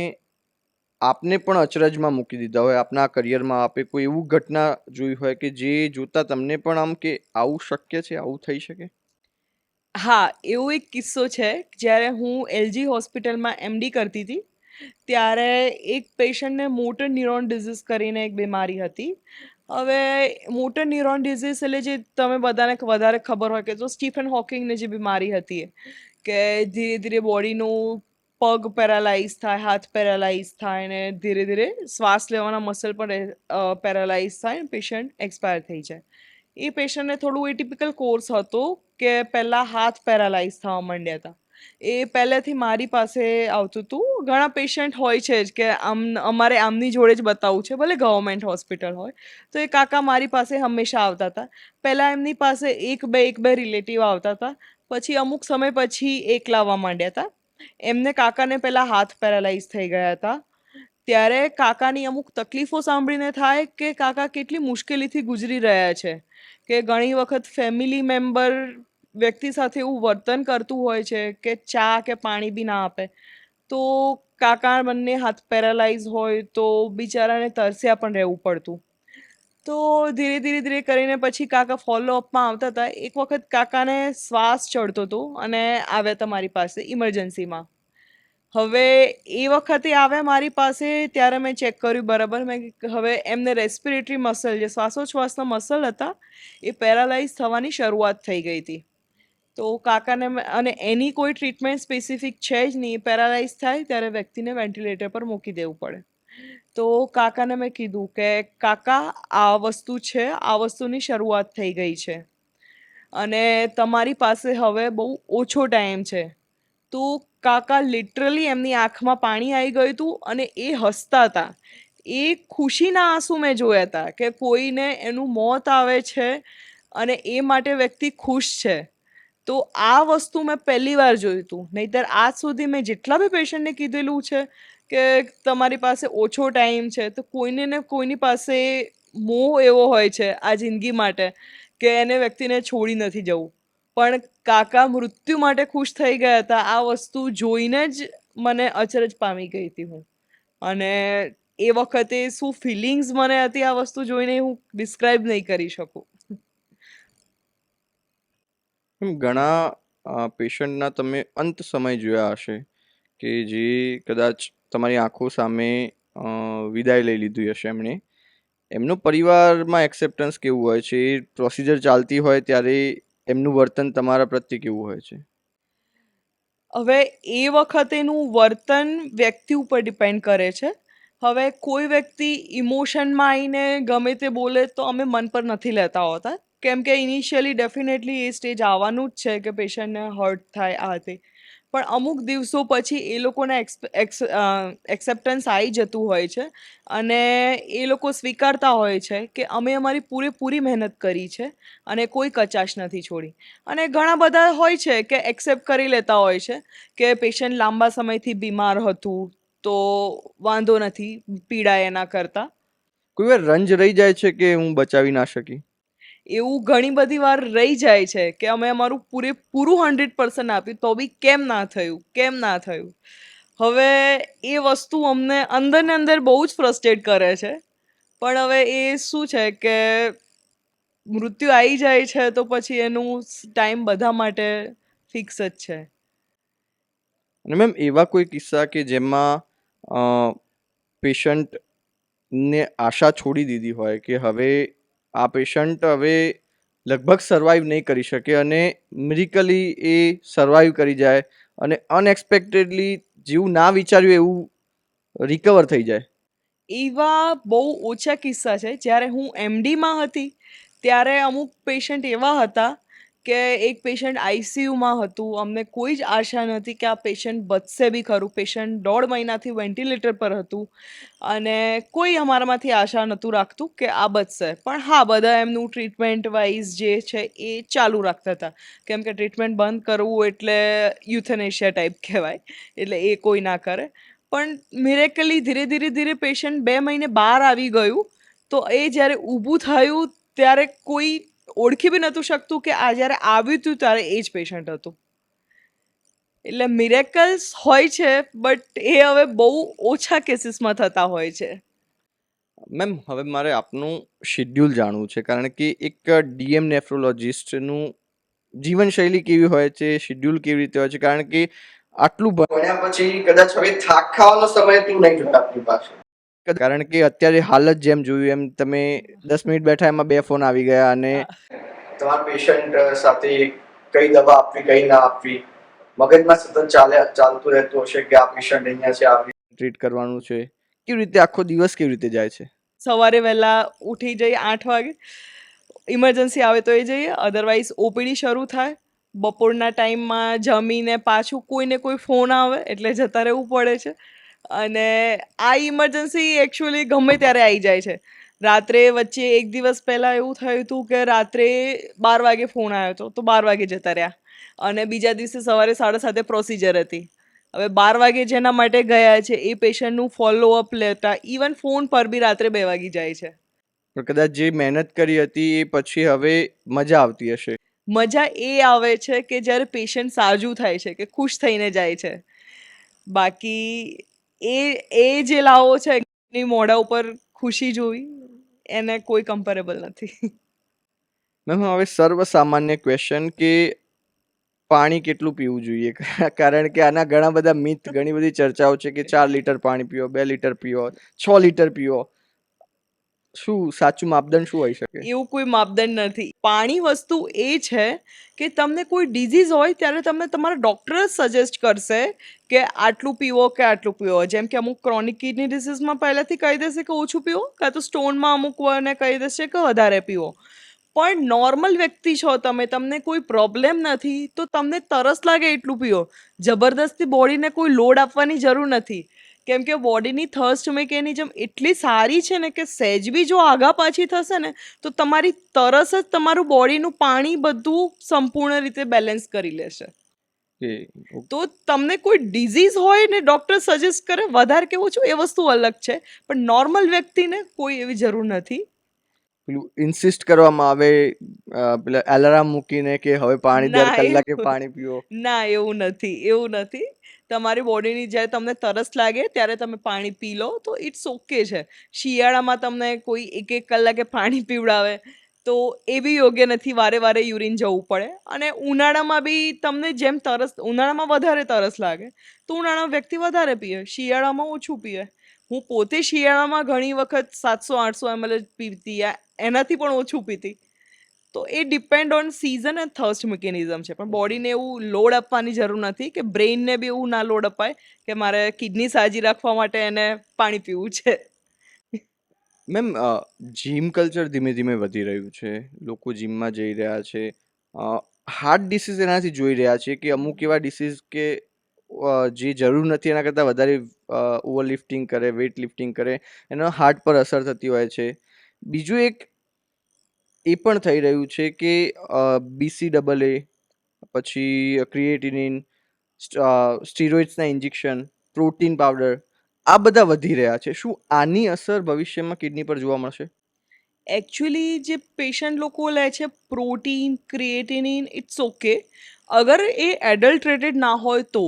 આપને પણ અચરજમાં મૂકી દીધા હોય, આપના કરિયરમાં આપે કોઈ એવું ઘટના જોઈ હોય કે જે જોતા તમને પણ આમ કે આવું શક્ય છે, આવું થઈ શકે? હા, એવો એક કિસ્સો છે. જ્યારે હું એલજી હોસ્પિટલમાં એમડી કરતી હતી, ત્યારે એક પેશન્ટને મોટર ન્યુરોન ડિઝીઝ કરીને એક બીમારી હતી. હવે મોટર ન્યુરોન ડિઝીઝ એટલે જે તમે બધાને વધારે ખબર હોય કે તો સ્ટીફન હોકિંગની જે બીમારી હતી એ, કે ધીરે ધીરે બોડીનું પગ પેરાલાઇઝ થાય, હાથ પેરાલાઇઝ થાય, ને ધીરે ધીરે શ્વાસ લેવાના મસલ પણ પેરાલાઇઝ થાય, પેશન્ટ એક્સપાયર થઈ જાય. એ પેશન્ટને થોડું એટિપિકલ કોર્સ હતો કે પહેલાં હાથ પેરાલાઇઝ થવા માંડ્યા હતા. એ પહેલેથી મારી પાસે આવતું હતું. ઘણા પેશન્ટ હોય છે જ કે અમારે આમની જોડે જ બતાવવું છે, ભલે ગવર્મેન્ટ હોસ્પિટલ હોય. તો એ કાકા મારી પાસે હંમેશા આવતા હતા. પહેલાં એમની પાસે એક બે રિલેટિવ આવતા હતા, પછી અમુક સમય પછી એકલા આવવા માંડ્યા હતા. એમને કાકાને પહેલાં હાથ પેરાલાઇઝ થઈ ગયા હતા. ત્યારે કાકાની અમુક તકલીફો સાંભળીને થાય કે કાકા કેટલી મુશ્કેલીથી ગુજરી રહ્યા છે, કે ઘણી વખત ફેમિલી મેમ્બર વ્યક્તિ સાથે એવું વર્તન કરતું હોય છે કે ચા કે પાણી બી ના આપે. તો કાકા બંને હાથ પેરાલાઇઝ હોય તો બિચારાને તરસ્યા પણ રહેવું પડતું. તો ધીરે ધીરે ધીરે કરીને પછી કાકા ફોલોઅપમાં આવતા હતા. એક વખત કાકાને શ્વાસ ચડતો હતો અને આવ્યા હતા મારી પાસે ઇમરજન્સીમાં. હવે એ વખતે આવ્યા મારી પાસે ત્યારે મેં ચેક કર્યું બરાબર. મેં કીધું, હવે એમને રેસ્પિરેટરી મસલ, જે શ્વાસોચ્છ્વાસના મસલ હતા, એ પેરાલાઇઝ થવાની શરૂઆત થઈ ગઈ હતી. તો કાકાને અને એની કોઈ ટ્રીટમેન્ટ સ્પેસિફિક છે જ નહીં. પેરાલાઇઝ થાય ત્યારે વ્યક્તિને વેન્ટિલેટર પર મૂકી દેવું પડે. તો કાકાને મેં કીધું કે કાકા, આ વસ્તુ છે, આ વસ્તુની શરૂઆત થઈ ગઈ છે અને તમારી પાસે હવે બહુ ઓછો ટાઈમ છે. તો કાકા લિટરલી એમની આંખમાં પાણી આવી ગયું હતું અને એ હસતા હતા. એ ખુશીના આંસુ મેં જોયા હતા કે કોઈને એનું મોત આવે છે અને એ માટે વ્યક્તિ ખુશ છે. તો આ વસ્તુ મેં પહેલી વાર જોયું હતું. નહીંતર આજ સુધી મેં જેટલા બી પેશન્ટને કીધેલું છે કે તમારી પાસે ઓછો ટાઈમ છે, તો કોઈને ને કોઈની પાસે મોહ એવો હોય છે આ જિંદગી માટે કે એને વ્યક્તિને છોડી નથી જવું. પણ કાકા મૃત્યુ માટે ખુશ થઈ ગયા હતા. આ વસ્તુ જોઈને જ મને અચરજ પામી ગઈ હતી હું. અને એ વખતે શું ફિલિંગ્સ મને હતી આ વસ્તુ જોઈને, હું ડિસ્ક્રાઇબ નહીં કરી શકું. ઘણા પેશન્ટના તમે અંત સમય જોયા હશે કે જે કદાચ તમારી આંખો સામે વિદાય લઈ લીધી હશે એમણે. એમનો પરિવારમાં એક્સેપ્ટન્સ કેવું હોય છે? એ પ્રોસિજર ચાલતી હોય ત્યારે એમનું વર્તન તમારા પ્રત્યે કેવું હોય છે? હવે એ વખતેનું વર્તન વ્યક્તિ ઉપર ડિપેન્ડ કરે છે. હવે કોઈ વ્યક્તિ ઇમોશનમાં આવીને ગમે તે બોલે તો અમે મન પર નથી લેતા હોતા. કેમ કે ઇનિશિયલી ડેફિનેટલી એ સ્ટેજ આવવાનું જ છે કે પેશન્ટને હર્ટ થાય આ તે. પણ અમુક દિવસો પછી એ લોકોને એક્સેપ્ટન્સ આવી જતું હોય છે અને એ લોકો સ્વીકારતા હોય છે કે અમે અમારી પૂરેપૂરી મહેનત કરી છે અને કોઈ કચાશ નથી છોડી. અને ઘણા બધા હોય છે કે એક્સેપ્ટ કરી લેતા હોય છે કે પેશન્ટ લાંબા સમયથી બીમાર હતું તો વાંધો નથી, પીડાય એના કરતાં. કોઈ વાર રંજ રહી જાય છે કે હું બચાવી ના શકી? એવું ઘણી બધી વાર રહી જાય છે કે અમે અમારું પૂરેપૂરું 100% આપ્યું તો બી કેમ ના થયું, કેમ ના થયું. હવે એ વસ્તુ અમને અંદર ને અંદર બહુ જ ફ્રસ્ટ્રેટ કરે છે. પણ હવે એ શું છે કે મૃત્યુ આવી જાય છે તો પછી એનું ટાઈમ બધા માટે ફિક્સ જ છે. અને મેમ એવા કોઈ કિસ્સા કે જેમાં પેશન્ટને આશા છોડી દીધી હોય કે હવે આ પેશન્ટ હવે લગભગ સર્વાઈવ નહીં કરી શકે અને મિરેકલી એ સર્વાઈવ કરી જાય અને અનએક્સપેક્ટેડલી જેવું ના વિચાર્યું એવું રિકવર થઈ જાય? એવા બહુ ઓછા કિસ્સા છે. જ્યારે હું એમડીમાં હતી ત્યારે અમુક પેશન્ટ એવા હતા કે એક પેશન્ટ આઈસીયુમાં હતું. અમને કોઈ જ આશા નહોતી કે આ પેશન્ટ બચશે બી ખરું. પેશન્ટ 1.5 મહિનાથી વેન્ટિલેટર પર હતું અને કોઈ અમારામાંથી આશા નહોતું રાખતું કે આ બચશે. પણ હા, બધા એમનું ટ્રીટમેન્ટ વાઇઝ જે છે એ ચાલુ રાખતા હતા. કેમ કે ટ્રીટમેન્ટ બંધ કરવું એટલે યુથેનેશિયા ટાઈપ કહેવાય. એટલે એ કોઈ ના કરે. પણ મિરેકલી ધીરે ધીરે પેશન્ટ 2 મહિને બહાર આવી ગયું. તો એ જ્યારે ઊભું થયું ત્યારે કોઈ ઓળખી બી નહોતું શકતું કે આ જ્યારે આવ્યું હતું ત્યારે એ જ પેશન્ટ હતું. એટલે મિરેકલ્સ હોય છે, બટ એ હવે બહુ ઓછા કેસીસમાં થતા હોય છે. મેમ હવે મારે આપનું શેડ્યુલ જાણવું છે, કારણ કે એક ડીએમ નેફ્રોલોજિસ્ટનું જીવનશૈલી કેવી હોય છે, શેડ્યુલ કેવી રીતે હોય છે, કારણ કે આટલું ભણ્યા પછી કદાચ હવે થાક ખાવાનો સમય તું નહીં જોતા આપણી પાસે. કારણ કે અત્યારે હાલ જ જેમ જોયું એમ તમે 10 મિનિટ બેઠા એમાં 2 ફોન આવી ગયા અને તમારા પેશન્ટ સાથે કઈ દવા આપવી કઈ ના આપવી મગજમાં સતત ચાલતું રહેતું હશે કે આ પેશન્ટ અહીંયા છે, આ ટ્રીટ કરવાનું છે. કેવી રીતે આખો દિવસ કેવી રીતે જાય છે? સવારે વહેલા ઉઠી જઈએ 8 વાગે. ઇમરજન્સી આવે તો એ જઈએ, અધરવાઇઝ ઓપીડી શરૂ થાય. બપોરના ટાઈમમાં જમીને પાછું કોઈને કોઈ ફોન આવે એટલે જતા રહેવું પડે છે. અને આ ઇમરજન્સી એકચ્યુઅલી ગમે ત્યારે આવી જાય છે. રાત્રે વચ્ચે એક દિવસ પહેલાં એવું થયું હતું કે રાત્રે 12 વાગે ફોન આવ્યો હતો, તો 12 વાગે જતા રહ્યા. અને બીજા દિવસે સવારે 7:30 પ્રોસિજર હતી. હવે 12 વાગે જેના માટે ગયા છે એ પેશન્ટનું ફોલોઅપ લેતા ઇવન ફોન પર બી રાત્રે 2 વાગી જાય છે. પણ કદાચ જે મહેનત કરી હતી એ પછી હવે મજા આવતી હશે. મજા એ આવે છે કે જ્યારે પેશન્ટ સાજું થાય છે, કે ખુશ થઈને જાય છે. બાકી એ જે લાવો છે એની મોઢા ઉપર ખુશી જોઈ એને કોઈ કમ્પેરેબલ નથી. મેમ હવે સર્વસામાન્ય ક્વેશ્ચન કે પાણી કેટલું પીવું જોઈએ? કારણ કે આના ઘણા બધા મિથ, ઘણી બધી ચર્ચાઓ છે કે 4 લીટર પાણી પીવો, 2 લીટર પીવો, 6 લીટર પીવો. શું સાચું માપદંડ શું હોઈ શકે? એવું કોઈ માપદંડ નથી. પાણી વસ્તુ એ છે કે તમને કોઈ ડિઝીઝ હોય ત્યારે તમને તમારા ડૉક્ટર જ સજેસ્ટ કરશે કે આટલું પીવો કે આટલું પીવો. જેમ કે અમુક ક્રોનિક કિડની ડિસીઝમાં પહેલેથી કહી દેશે કે ઓછું પીવો, કાં તો સ્ટોનમાં અમુક ને કહી દેશે કે વધારે પીવો. પણ નોર્મલ વ્યક્તિ છો તમે, તમને કોઈ પ્રોબ્લેમ નથી, તો તમને તરસ લાગે એટલું પીવો. જબરદસ્તી બોડીને કોઈ લોડ આપવાની જરૂર નથી. કેમ કે બોડીની થર્સ્ટ મિકેનિઝમ એટલી સારી છે ને કે સહેજ બી જો આગા પાછી થશે ને તો તમારી તરસ જ તમારું બોડીનું પાણી બધું સંપૂર્ણ રીતે બેલેન્સ કરી લેશે. કે તો તમને કોઈ ડિઝીઝ હોય ને ડૉક્ટર સજેસ્ટ કરે વધારે કે ઓછું એ વસ્તુ અલગ છે, પણ નોર્મલ વ્યક્તિને કોઈ એવી જરૂર નથી. પેલું ઇન્સિસ્ટ કરવામાં આવે પેલા એલાર્મ મૂકીને કે હવે પાણી દર ના કલાકે એવું પાણી પીવો. ના એવું નથી. તમારી બોડીની જ્યારે તમને તરસ લાગે ત્યારે તમે પાણી પી લો તો ઇટ્સ ઓકે છે. શિયાળામાં તમને કોઈ 1 કલાકે પાણી પીવડાવે તો એ બી યોગ્ય નથી. વારે વારે યુરિન જવું પડે. અને ઉનાળામાં બી તમને જેમ ઉનાળામાં વધારે તરસ લાગે તો ઉનાળામાં વ્યક્તિ વધારે પીએ, શિયાળામાં ઓછું પીએ. હું પોતે શિયાળામાં ઘણી વખત 700-800 ml જ પીતી, એનાથી પણ ઓછું પીતી. તો એ depend on season and thirst mechanism છે. પણ બોડીને એવું લોડ આપવાની જરૂર નથી કે બ્રેઇનને બી એવું ના લોડ અપાય કે મારે કિડની સાજી રાખવા માટે એને પાણી પીવું છે. મેમ જીમ કલ્ચર ધીમે ધીમે વધી રહ્યું છે, લોકો જીમમાં જઈ રહ્યા છે, હાર્ટ ડિસીઝ એનાથી જોઈ રહ્યા છે કે અમુક એવા ડિસીઝ કે જે જરૂર નથી એના કરતાં વધારે ઓવરલિફ્ટિંગ કરે, વેઇટ લિફ્ટિંગ કરે, એનો હાર્ટ પર અસર થતી હોય છે. બીજું એક એ પણ થઈ રહ્યું છે કે BCAA, પછી ક્રિએટિનિન, સ્ટીરોઇડ્સના ઇન્જેક્શન, પ્રોટીન પાવડર, આ બધા વધી રહ્યા છે. શું આની અસર ભવિષ્યમાં કિડની પર જોવા મળશે? એકચ્યુઅલી જે પેશન્ટ લોકો લે છે પ્રોટીન, ક્રિએટિનિન, ઇટ્સ ઓકે. અગર એ એડલ્ટરેટેડ ના હોય તો.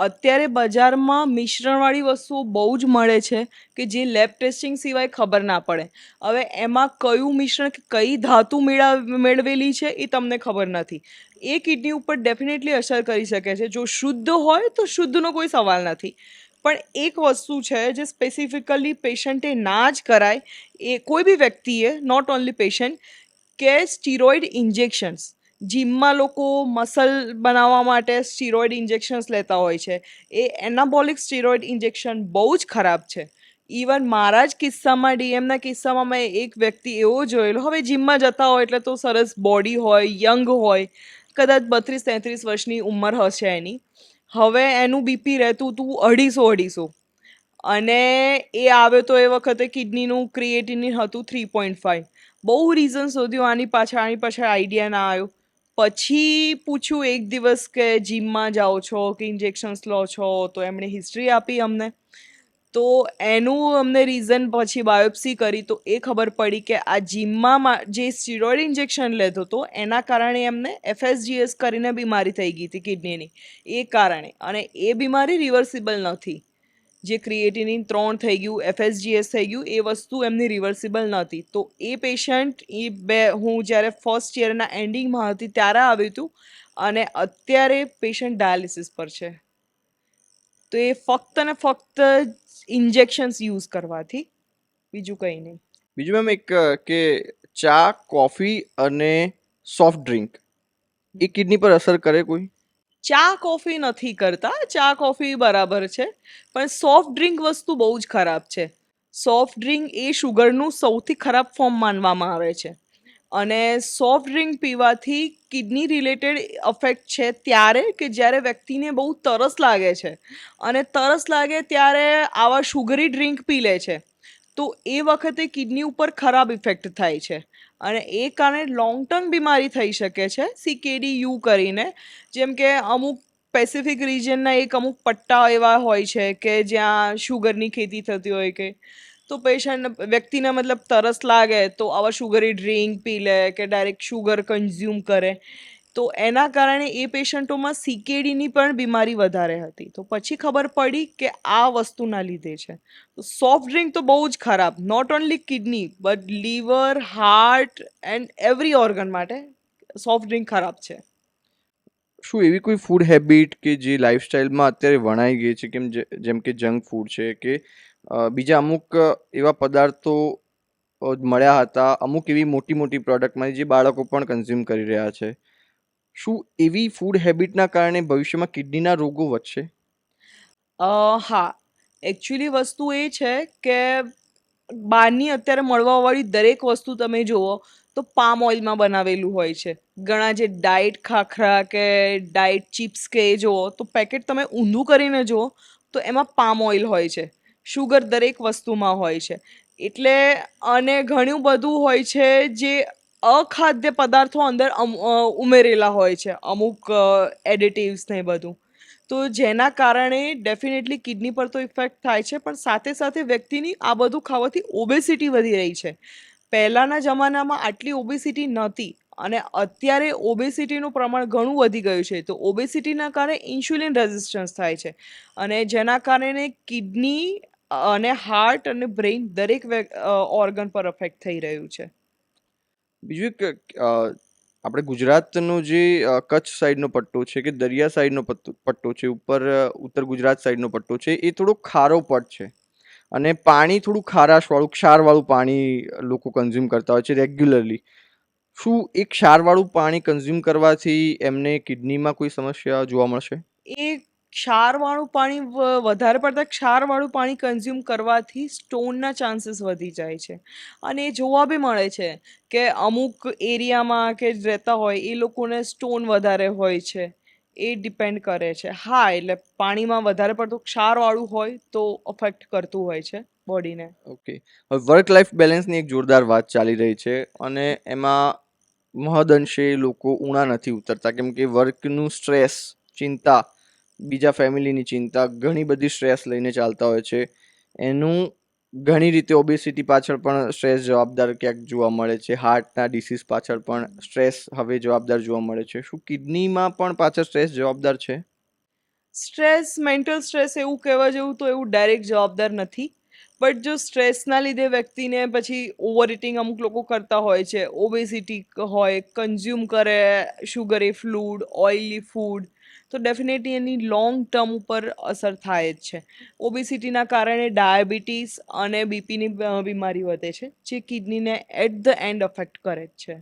અત્યારે બજારમાં મિશ્રણવાળી વસ્તુઓ બહુ જ મળે છે કે જે લેબ ટેસ્ટિંગ સિવાય ખબર ના પડે. હવે એમાં કયું મિશ્રણ, કઈ ધાતુ મેળવેલી છે એ તમને ખબર નથી. એ કિડની ઉપર ડેફિનેટલી અસર કરી શકે છે. જો શુદ્ધ હોય તો શુદ્ધનો કોઈ સવાલ નથી, પણ એક વસ્તુ છે જે સ્પેસિફિકલી પેશન્ટે ના જ કરાય, એ કોઈ બી વ્યક્તિએ, નોટ ઓનલી પેશન્ટ, કે સ્ટીરોઇડ ઇન્જેક્શન્સ. જીમમાં લોકો મસલ બનાવવા માટે સ્ટીરોઇડ ઇન્જેક્શન્સ લેતા હોય છે. એ એનાબોલિક સ્ટીરોઇડ ઇન્જેક્શન બહુ જ ખરાબ છે. ઇવન મારા જ કિસ્સામાં, ડીએમના કિસ્સામાં, મેં એક વ્યક્તિ એવો જોયેલો. હવે જીમમાં જતા હોય એટલે તો સરસ બોડી હોય, યંગ હોય, કદાચ 32-33 વર્ષની ઉંમર હશે એની. હવે એનું બીપી રહેતું હતું 250. અને એ આવ્યો તો એ વખતે કિડનીનું ક્રિએટિનિન હતું 3.5. બહુ રીઝન શોધ્યું આની પાછળ આઈડિયા ના આવ્યો. પછી પૂછ્યું એક દિવસ કે જીમમાં જાઓ છો કે ઇન્જેક્શન્સ લો છો, તો એમણે હિસ્ટ્રી આપી અમને. તો એનું અમને રીઝન પછી બાયોપ્સી કરી તો એ ખબર પડી કે આ જીમમાં જે સ્ટીરોઇડ ઇન્જેક્શન લેતો હતો એના કારણે એમને FSGS કરીને બીમારી થઈ ગઈ હતી કિડનીની, એ કારણે. અને એ બીમારી રિવર્સિબલ નથી. જે ક્રિએટિનિન 3 થઈ ગયું, FSGS થઈ ગયું, એ વસ્તુ એમની રિવર્સિબલ નહોતી. તો એ પેશન્ટ, હું જ્યારે ફર્સ્ટ યરના એન્ડિંગમાં હતી ત્યારે આવ્યું હતું, અને અત્યારે પેશન્ટ ડાયાલિસિસ પર છે. તો એ ફક્ત ને ફક્ત ઇન્જેક્શન્સ યુઝ કરવાથી, બીજું કંઈ નહીં. બીજું મેમ એક કે ચા, કોફી અને સોફ્ટ ડ્રિંક એ કિડની પર અસર કરે કોઈ? ચા કોફી નથી કરતા, ચા કોફી બરાબર છે, પણ સોફ્ટ ડ્રિંક વસ્તુ બહુ જ ખરાબ છે. સોફ્ટ ડ્રિંક એ શુગરનું સૌથી ખરાબ ફોર્મ માનવામાં આવે છે. અને સોફ્ટ ડ્રિંક પીવાથી કિડની રિલેટેડ અફેક્ટ છે ત્યારે કે જ્યારે વ્યક્તિને બહુ તરસ લાગે છે, અને તરસ લાગે ત્યારે આવા શુગરી ડ્રિંક પી લે છે. તો એ વખતે કિડની ઉપર ખરાબ ઇફેક્ટ થાય છે, અને એ કારણે લોંગ ટર્મ બીમારી થઈ શકે છે, CKD-U કરીને. જેમ કે અમુક પેસિફિક રિજનના એક અમુક પટ્ટા એવા હોય છે કે જ્યાં શુગરની ખેતી થતી હોય કે, તો વ્યક્તિને મતલબ તરસ લાગે તો આવા શુગરી ડ્રિંક પી લે કે ડાયરેક્ટ શુગર કન્ઝ્યુમ કરે. તો એના કારણે એ પેશન્ટોમાં CKD-ની પણ બીમારી વધારે હતી. તો પછી ખબર પડી કે આ વસ્તુના લીધે છે. તો સોફ્ટ ડ્રિંક તો બહુ જ ખરાબ, not only kidney but liver, heart and every organ માટે સોફ્ટ ડ્રિંક ખરાબ છે. શું એવી કોઈ ફૂડ હેબિટ કે જે લાઈફસ્ટાઈલમાં અત્યારે વણાઈ ગઈ છે, જેમ કે જંક ફૂડ છે કે બીજા અમુક એવા પદાર્થો મળ્યા હતા અમુક એવી મોટી મોટી પ્રોડક્ટમાં જે બાળકો પણ કન્ઝ્યુમ કરી રહ્યા છે, શું એવી ફૂડ હેબિટના કારણે ભવિષ્યમાં કિડનીના રોગો વધશે? હા, એકચ્યુઅલી વસ્તુ એ છે કે બહારની અત્યારે મળવાવાળી દરેક વસ્તુ તમે જુઓ તો પામ ઓઇલમાં બનાવેલું હોય છે. ઘણા જે ડાયટ ખાખરા કે ડાયટ ચિપ્સ કે એ જુઓ તો પેકેટ તમે ઊંધું કરીને જુઓ તો એમાં પામ ઓઇલ હોય છે. શુગર દરેક વસ્તુમાં હોય છે. એટલે અને ઘણું બધું હોય છે જે અખાદ્ય પદાર્થો અંદર ઉમેરેલા હોય છે, અમુક એડિટિવ્સ ને બધું. તો જેના કારણે ડેફિનેટલી કિડની પર તો ઇફેક્ટ થાય છે, પણ સાથે સાથે વ્યક્તિની આ બધું ખાવાથી ઓબેસિટી વધી રહી છે. પહેલાંના જમાનામાં આટલી ઓબેસિટી નહોતી, અને અત્યારે ઓબેસિટીનું પ્રમાણ ઘણું વધી ગયું છે. તો ઓબેસિટીના કારણે ઇન્સ્યુલિન રેઝિસ્ટન્સ થાય છે, અને જેના કારણે કિડની અને હાર્ટ અને બ્રેઇન દરેક ઓર્ગન પર અફેક્ટ થઈ રહ્યું છે. બીજું એક આપણે ગુજરાતનો જે કચ્છ સાઈડનો પટ્ટો છે કે દરિયા સાઈડનો પટ્ટો છે, ઉત્તર ગુજરાત સાઈડનો પટ્ટો છે, એ થોડો ખારો પટ છે, અને પાણી થોડું ખારાશવાળું, ક્ષારવાળું પાણી લોકો કન્ઝ્યુમ કરતા હોય છે રેગ્યુલરલી. શું એ ક્ષારવાળું પાણી કન્ઝ્યુમ કરવાથી એમને કિડનીમાં કોઈ સમસ્યા જોવા મળશે? એ ક્ષારવાળું પાણી, વધારે પડતા ક્ષારવાળું પાણી કન્ઝ્યુમ કરવાથી સ્ટોનના ચાન્સીસ વધી જાય છે. અને એ જોવા બી મળે છે કે અમુક એરિયામાં કે રહેતા હોય એ લોકોને સ્ટોન વધારે હોય છે. એ ડિપેન્ડ કરે છે. હા, એટલે પાણીમાં વધારે પડતું ક્ષારવાળું હોય તો અફેક્ટ કરતું હોય છે બોડીને. ઓકે. હવે વર્ક લાઈફ બેલેન્સની એક જોરદાર વાત ચાલી રહી છે, અને એમાં મહદઅંશે લોકો ઊણા નથી ઉતરતા, કેમ કે વર્કનું સ્ટ્રેસ, ચિંતા, બીજા ફેમિલીની ચિંતા, ઘણી બધી સ્ટ્રેસ લઈને ચાલતા હોય છે. એનું ઘણી રીતે ઓબેસિટી પાછળ પણ સ્ટ્રેસ જવાબદાર ક્યાંક જોવા મળે છે. હાર્ટના ડિસીઝ પાછળ પણ સ્ટ્રેસ હવે જવાબદાર જોવા મળે છે. શું કિડનીમાં પણ પાછળ સ્ટ્રેસ જવાબદાર છે? સ્ટ્રેસ, મેન્ટલ સ્ટ્રેસ એવું કહેવા જેવું તો એવું ડાયરેક્ટ જવાબદાર નથી. બટ જો સ્ટ્રેસના લીધે વ્યક્તિને પછી ઓવર ઇટિંગ અમુક લોકો કરતા હોય છે, ઓબેસિટી હોય, કન્ઝ્યુમ કરે શુગરી ફૂડ, ઓઇલી ફૂડ, તો ડેફિનેટલી એની લોંગ ટર્મ ઉપર અસર થાય જ છે. ઓબેસિટીના કારણે ડાયાબિટીસ અને બીપીની બીમારી વધે છે, જે કિડનીને એટ ધ એન્ડ અફેક્ટ કરે જ છે.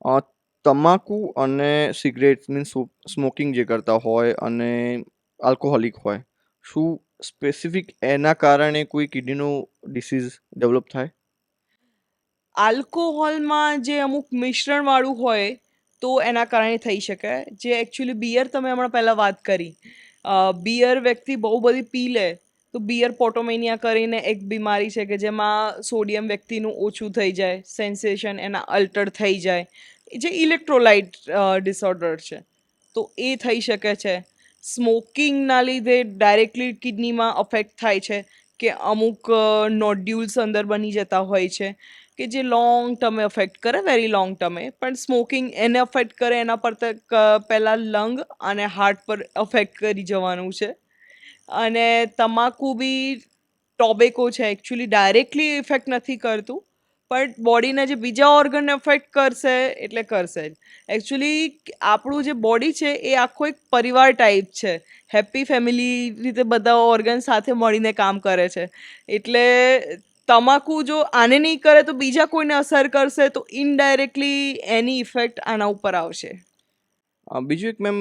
અ, તમાકુ અને સિગરેટ મીન્સ સ્મોકિંગ જે કરતા હોય અને આલ્કોહોલિક હોય, શું સ્પેસિફિક એના કારણે કોઈ કિડનીનો ડિસીઝ ડેવલપ થાય? આલ્કોહોલમાં જે અમુક મિશ્રણવાળું હોય તો એના કારણે થઈ શકે. જે એકચ્યુઅલી બિયર તમે હમણાં પહેલાં વાત કરી, બિયર વ્યક્તિ બહુ બધી પી લે તો બિયર પોટોમેનિયા કરીને એક બીમારી છે કે જેમાં સોડિયમ વ્યક્તિનું ઓછું થઈ જાય, સેન્સેશન એના અલ્ટર થઈ જાય, જે ઇલેક્ટ્રોલાઇટ ડિસઓર્ડર છે, તો એ થઈ શકે છે. સ્મોકિંગના લીધે ડાયરેક્ટલી કિડનીમાં અફેક્ટ થાય છે કે અમુક નોડ્યુલ્સ અંદર બની જતા હોય છે કે જે લોંગ ટર્મે અફેક્ટ કરે, વેરી લોંગ ટર્મે. પણ સ્મોકિંગ એને અફેક્ટ કરે એના પર પહેલાં લંગ અને હાર્ટ પર અફેક્ટ કરી જવાનું છે. અને તમાકુ બી ટોબેકો છે, એકચ્યુઅલી ડાયરેક્ટલી ઇફેક્ટ નથી કરતું, પણ બોડીના જે બીજા ઓર્ગનને અફેક્ટ કરશે એટલે કરશે જ. એકચ્યુઅલી આપણું જે બોડી છે એ આખો એક પરિવાર ટાઈપ છે, હેપી ફેમિલી રીતે બધા ઓર્ગન સાથે મળીને કામ કરે છે. એટલે તમાકુ જો આને નહીં કરે તો બીજા કોઈને અસર કરશે, તો ઇનડાયરેક્ટલી એની ઇફેક્ટ આના ઉપર આવશે. બીજું એક મેમ,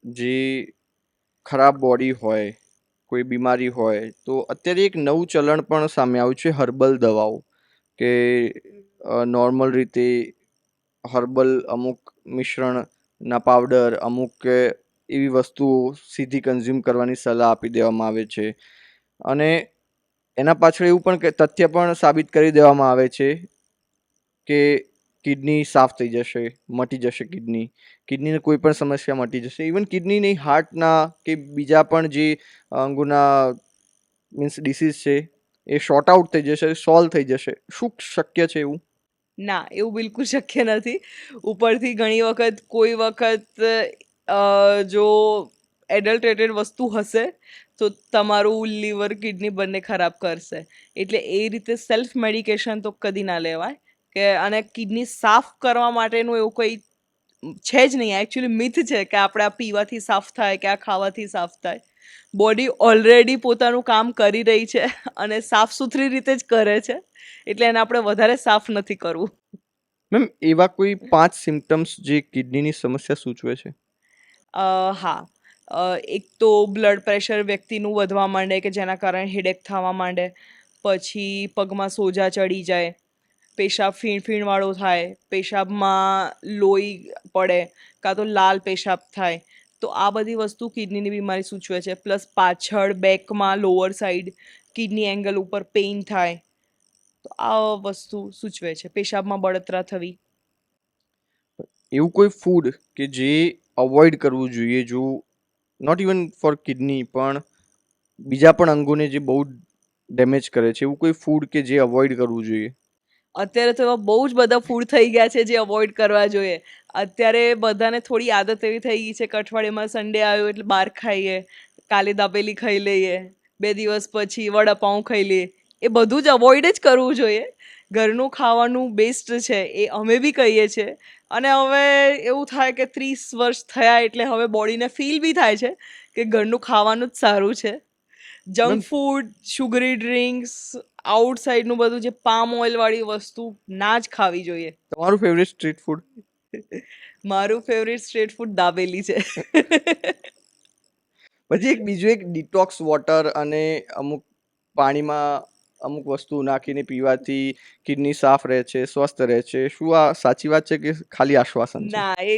જે ખરાબ બોડી હોય, કોઈ બીમારી હોય, તો અત્યારે એક નવું ચલણ પણ સામે આવ્યું છે, હર્બલ દવાઓ. કે નોર્મલ રીતે હર્બલ અમુક મિશ્રણના પાવડર, અમુક એવી વસ્તુઓ સીધી કન્ઝ્યુમ કરવાની સલાહ આપી દેવામાં આવે છે. અને એના પાછળ એવું પણ તથ્ય પણ સાબિત કરી દેવામાં આવે છે કે કિડની સાફ થઈ જશે, મટી જશે કિડનીને કોઈ પણ સમસ્યા મટી જશે. ઇવન કિડની નહીં, હાર્ટના કે બીજા પણ જે અંગોના મીન્સ ડિસીઝ છે એ શોર્ટ આઉટ થઈ જશે, સોલ્વ થઈ જશે. શું શક્ય છે એવું? ના, એવું બિલકુલ શક્ય નથી. ઉપરથી ઘણી વખત કોઈ વખત જો એડલ્ટરેટેડ વસ્તુ હશે તો તમારું લીવર, કિડની બંને ખરાબ કરશે. એટલે એ રીતે સેલ્ફ મેડિકેશન તો કદી ના લેવાય. અને કિડની સાફ કરવા માટેનું એવું કંઈ છે જ નહીં. એકચ્યુઅલી મિથ છે કે આપણે આ પીવાથી સાફ થાય કે આ ખાવાથી સાફ થાય. બોડી ઓલરેડી પોતાનું કામ કરી રહી છે અને સાફ સુથરી રીતે જ કરે છે, એટલે એને આપણે વધારે સાફ નથી કરવું. મેમ, એવા કોઈ 5 સિમ્પટમ્સ જે કિડનીની સમસ્યા સૂચવે છે? હા, એક તો બ્લડ પ્રેશર વ્યક્તિનું વધવા માંડે કે જેના કારણે હેડેક થવા માંડે. પછી પગમાં સોજા ચડી જાય, પેશાબ ફીણ-ફીણવાળો થાય, પેશાબમાં લોહી પડે, કાં તો લાલ પેશાબ થાય. તો આ બધી વસ્તુ કિડનીની બીમારી સૂચવે છે. પ્લસ પાછળ બેકમાં લોઅર સાઈડ કિડની એંગલ ઉપર પેઇન થાય, તો આ વસ્તુ સૂચવે છે. પેશાબમાં બળતરા થવી. એવું કોઈ ફૂડ કે જે અવોઇડ કરવું જોઈએ, જો નોટ ઇવન ફોર કિડની પણ બીજા પણ અંગોને જે બહુ ડેમેજ કરે છે, એવું કોઈ ફૂડ કે જે અવોઇડ કરવું જોઈએ? અત્યારે તો એવા બહુ જ બધા ફૂડ થઈ ગયા છે જે અવોઇડ કરવા જોઈએ. અત્યારે બધાને થોડી આદત એવી થઈ ગઈ છે કે અઠવાડિયામાં સન્ડે આવ્યો એટલે બહાર ખાઈએ, કાલે દાબેલી ખાઈ લઈએ, 2 દિવસ પછી વડાપાઉં ખાઈ લઈએ. એ બધું જ અવોઇડ જ કરવું જોઈએ. ઘરનું ખાવાનું બેસ્ટ છે, એ અમે બી કહીએ છીએ. અને હવે એવું થાય કે 30 વર્ષ થયા એટલે હવે બોડીને ફીલ બી થાય છે કે ઘરનું ખાવાનું જ સારું છે. મેમ, જંક ફૂડ, શુગરી ડ્રિંક્સ, આઉટસાઇડનું બધું જે પામ ઓઇલ વાળી વસ્તુ ના જ ખાવી જોઈએ. તમારું ફેવરેટ સ્ટ્રીટ ફૂડ? મારું ફેવરિટ સ્ટ્રીટ ફૂડ દાબેલી છે. પછી એક બીજું એક ડિટોક્સ વોટર અને અમુક પાણીમાં અમુક વસ્તુ નાખીને પીવાથી કિડની સાફ રહે છે, સ્વસ્થ રહે છે. શું આ સાચી વાત છે કે ખાલી આશ્વાસન છે? ના, એ